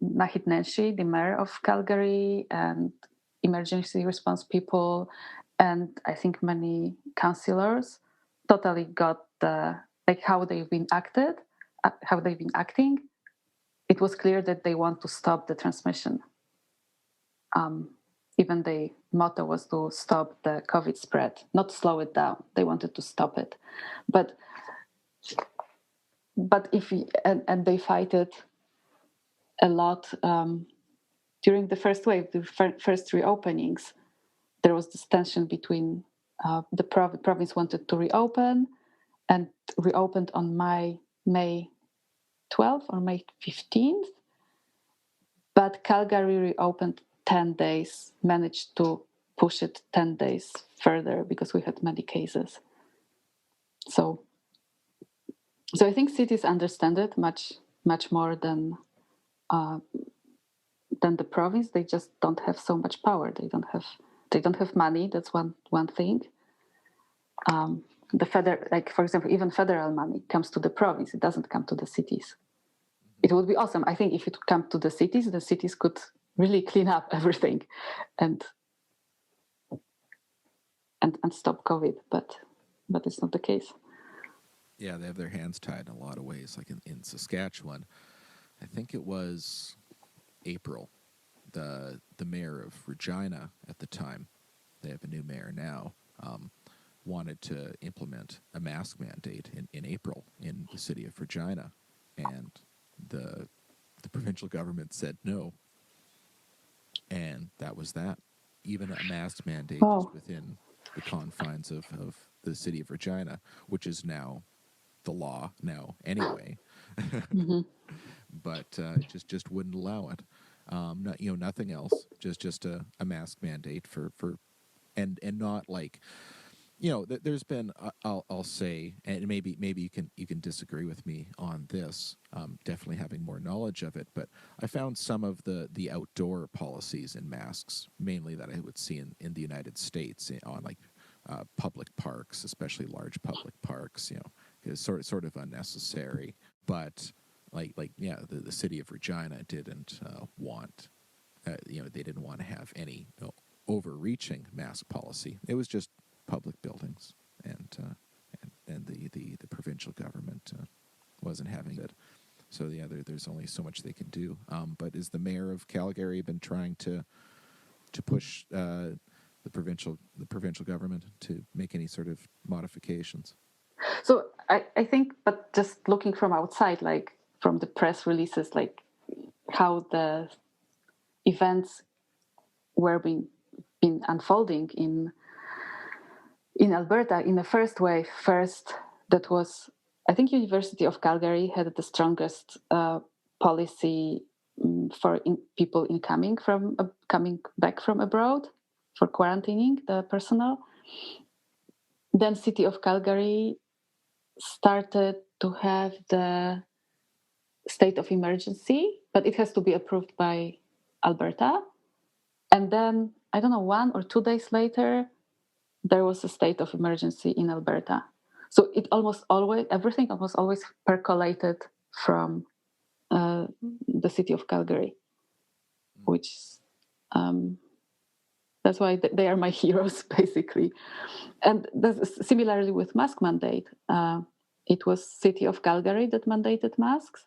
Speaker 2: Nahid Nenshi, the mayor of Calgary, and emergency response people, and I think many councillors totally got how they've been acting. It was clear that they want to stop the transmission. Even the motto was to stop the COVID spread, not slow it down. They wanted to stop it, but and they fight it a lot during the first wave, the first reopenings. There was this tension between the province wanted to reopen, and reopened on May 12th or May 15th, but Calgary reopened 10 days, managed to push it 10 days further because we had many cases. So I think cities understand it much more than the province. They just don't have so much power. They don't have money. That's one thing. The for example, even federal money comes to the province. It doesn't come to the cities. It would be awesome. I think if it come to the cities could really clean up everything, and stop COVID. But it's not the case.
Speaker 1: Yeah, they have their hands tied in a lot of ways. Like in Saskatchewan, I think it was April, the mayor of Regina at the time, they have a new mayor now, wanted to implement a mask mandate in April in the city of Regina. And the provincial government said no, and that was that. Even a mask mandate
Speaker 2: Oh.
Speaker 1: just within the confines of the city of Regina, which is now the law now anyway,
Speaker 2: Mm-hmm.
Speaker 1: but just wouldn't allow it. Not, nothing else. Just a mask mandate for and not like, there's been, I'll say, and maybe you can disagree with me on this. Definitely having more knowledge of it, but I found some of the outdoor policies in masks, mainly that I would see in the United States on like public parks, especially large public parks. Is sort of unnecessary. But yeah, the city of Regina didn't want. They didn't want to have any overreaching mask policy. It was just public buildings, and the provincial government wasn't having it. So yeah, there's only so much they can do. But is the mayor of Calgary been trying to push the provincial government to make any sort of modifications?
Speaker 2: So I think, but just looking from outside, like from the press releases, like how the events were been unfolding in Alberta in the first wave. First, that was, I think, University of Calgary had the strongest policy for people coming back from abroad, for quarantining the personnel. Then City of Calgary started to have the state of emergency, but it has to be approved by Alberta. And then, I don't know, 1 or 2 days later, there was a state of emergency in Alberta. So everything almost always percolated from the city of Calgary, which that's why they are my heroes, basically. And similarly with mask mandate, it was city of Calgary that mandated masks.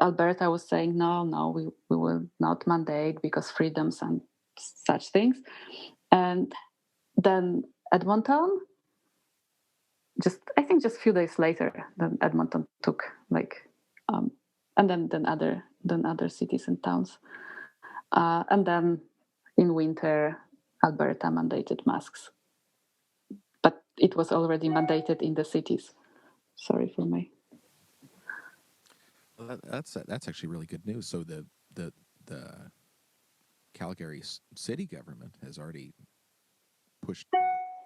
Speaker 2: Alberta was saying, no, we will not mandate because freedoms and such things. And then Edmonton, I think just a few days later, then Edmonton took and then other cities and towns, and then in winter, Alberta mandated masks, but it was already mandated in the cities. Sorry for my.
Speaker 1: Well, that's actually really good news. So the Calgary city government has already pushed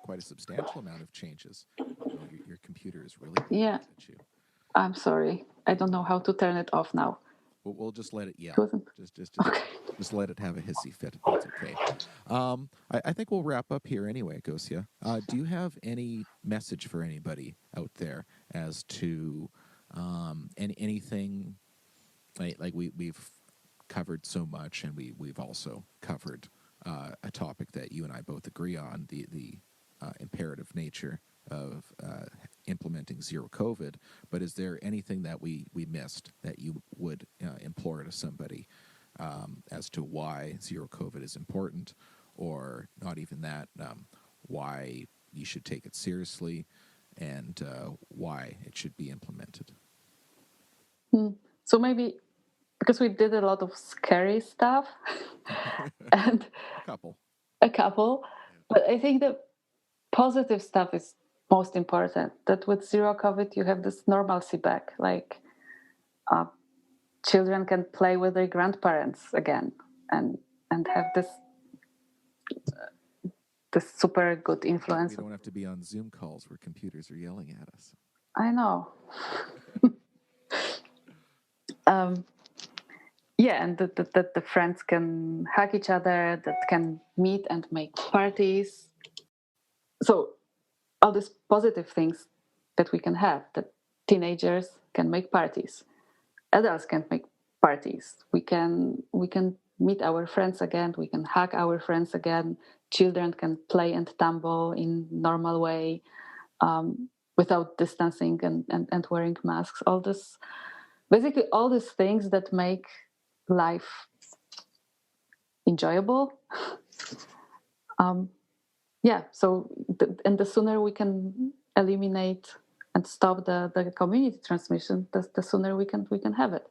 Speaker 1: quite a substantial amount of changes. Your computer is really
Speaker 2: Yeah,
Speaker 1: at you.
Speaker 2: I'm sorry. I don't know how to turn it off now.
Speaker 1: We'll just let it yell.
Speaker 2: Okay.
Speaker 1: Just let it have a hissy fit. That's okay. I think we'll wrap up here anyway, Gosia. Do you have any message for anybody out there as to anything like we've covered so much, and we've also covered a topic that you and I both agree on, the imperative nature of implementing zero COVID. But is there anything that we missed that you would implore to somebody as to why zero COVID is important, or not even that, why you should take it seriously, and why it should be implemented?
Speaker 2: So maybe because we did a lot of scary stuff and a couple, but I think the positive stuff is most important. That with zero COVID, you have this normalcy back. Like children can play with their grandparents again, and have this super good influence.
Speaker 1: We don't have to be on Zoom calls where computers are yelling at us.
Speaker 2: I know. Yeah, and that the friends can hug each other, that can meet and make parties. So all these positive things that we can have, that teenagers can make parties, adults can make parties. We can meet our friends again. We can hug our friends again. Children can play and tumble in normal way, without distancing and wearing masks. Basically all these things that make life enjoyable. Yeah. So and the sooner we can eliminate and stop the community transmission, the sooner we can have it.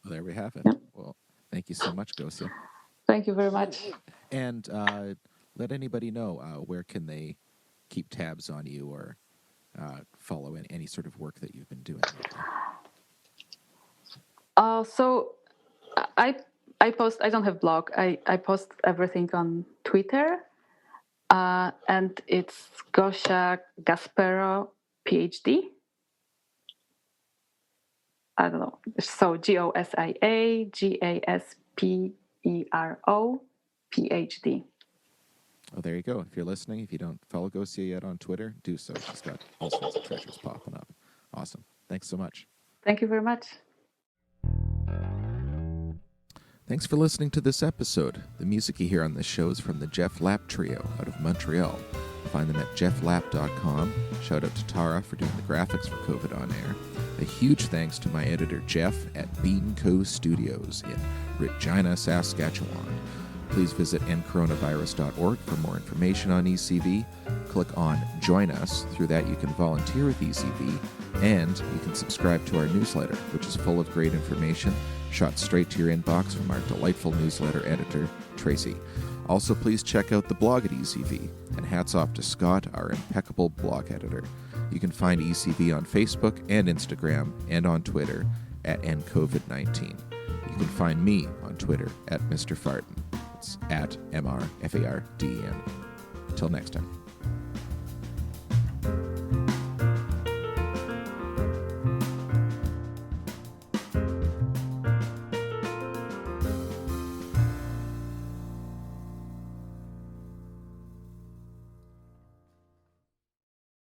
Speaker 1: Well, there we have it.
Speaker 2: Yeah.
Speaker 1: Well, thank you so much, Gosia.
Speaker 2: Thank you very much.
Speaker 1: And let anybody know where can they keep tabs on you or follow any sort of work that you've been doing.
Speaker 2: So I post. I don't have blog. I post everything on Twitter, and it's Gosia Gasperowicz, PhD. I don't know. So Gosia Gasperowicz, PhD.
Speaker 1: Oh, there you go. If you're listening, if you don't follow Gosia yet on Twitter, do so. She's got all sorts of treasures popping up. Awesome. Thanks so much.
Speaker 2: Thank you very much.
Speaker 1: Thanks for listening to this episode. The music you hear on this show is from the Jeff Lapp Trio out of Montreal. Find them at jefflapp.com. Shout out to Tara for doing the graphics for COVID On Air. A huge thanks to my editor Jeff at Bean Co. Studios in Regina, Saskatchewan. Please visit endcoronavirus.org for more information on ECV. Click on Join Us. Through that you can volunteer with ECV, and you can subscribe to our newsletter, which is full of great information shot straight to your inbox from our delightful newsletter editor, Tracy. Also, please check out the blog at ECV, and hats off to Scott, our impeccable blog editor. You can find ECV on Facebook and Instagram and on Twitter at ncovid19. You can find me on Twitter at Mr. Farden. It's at MrFarden. Till next time.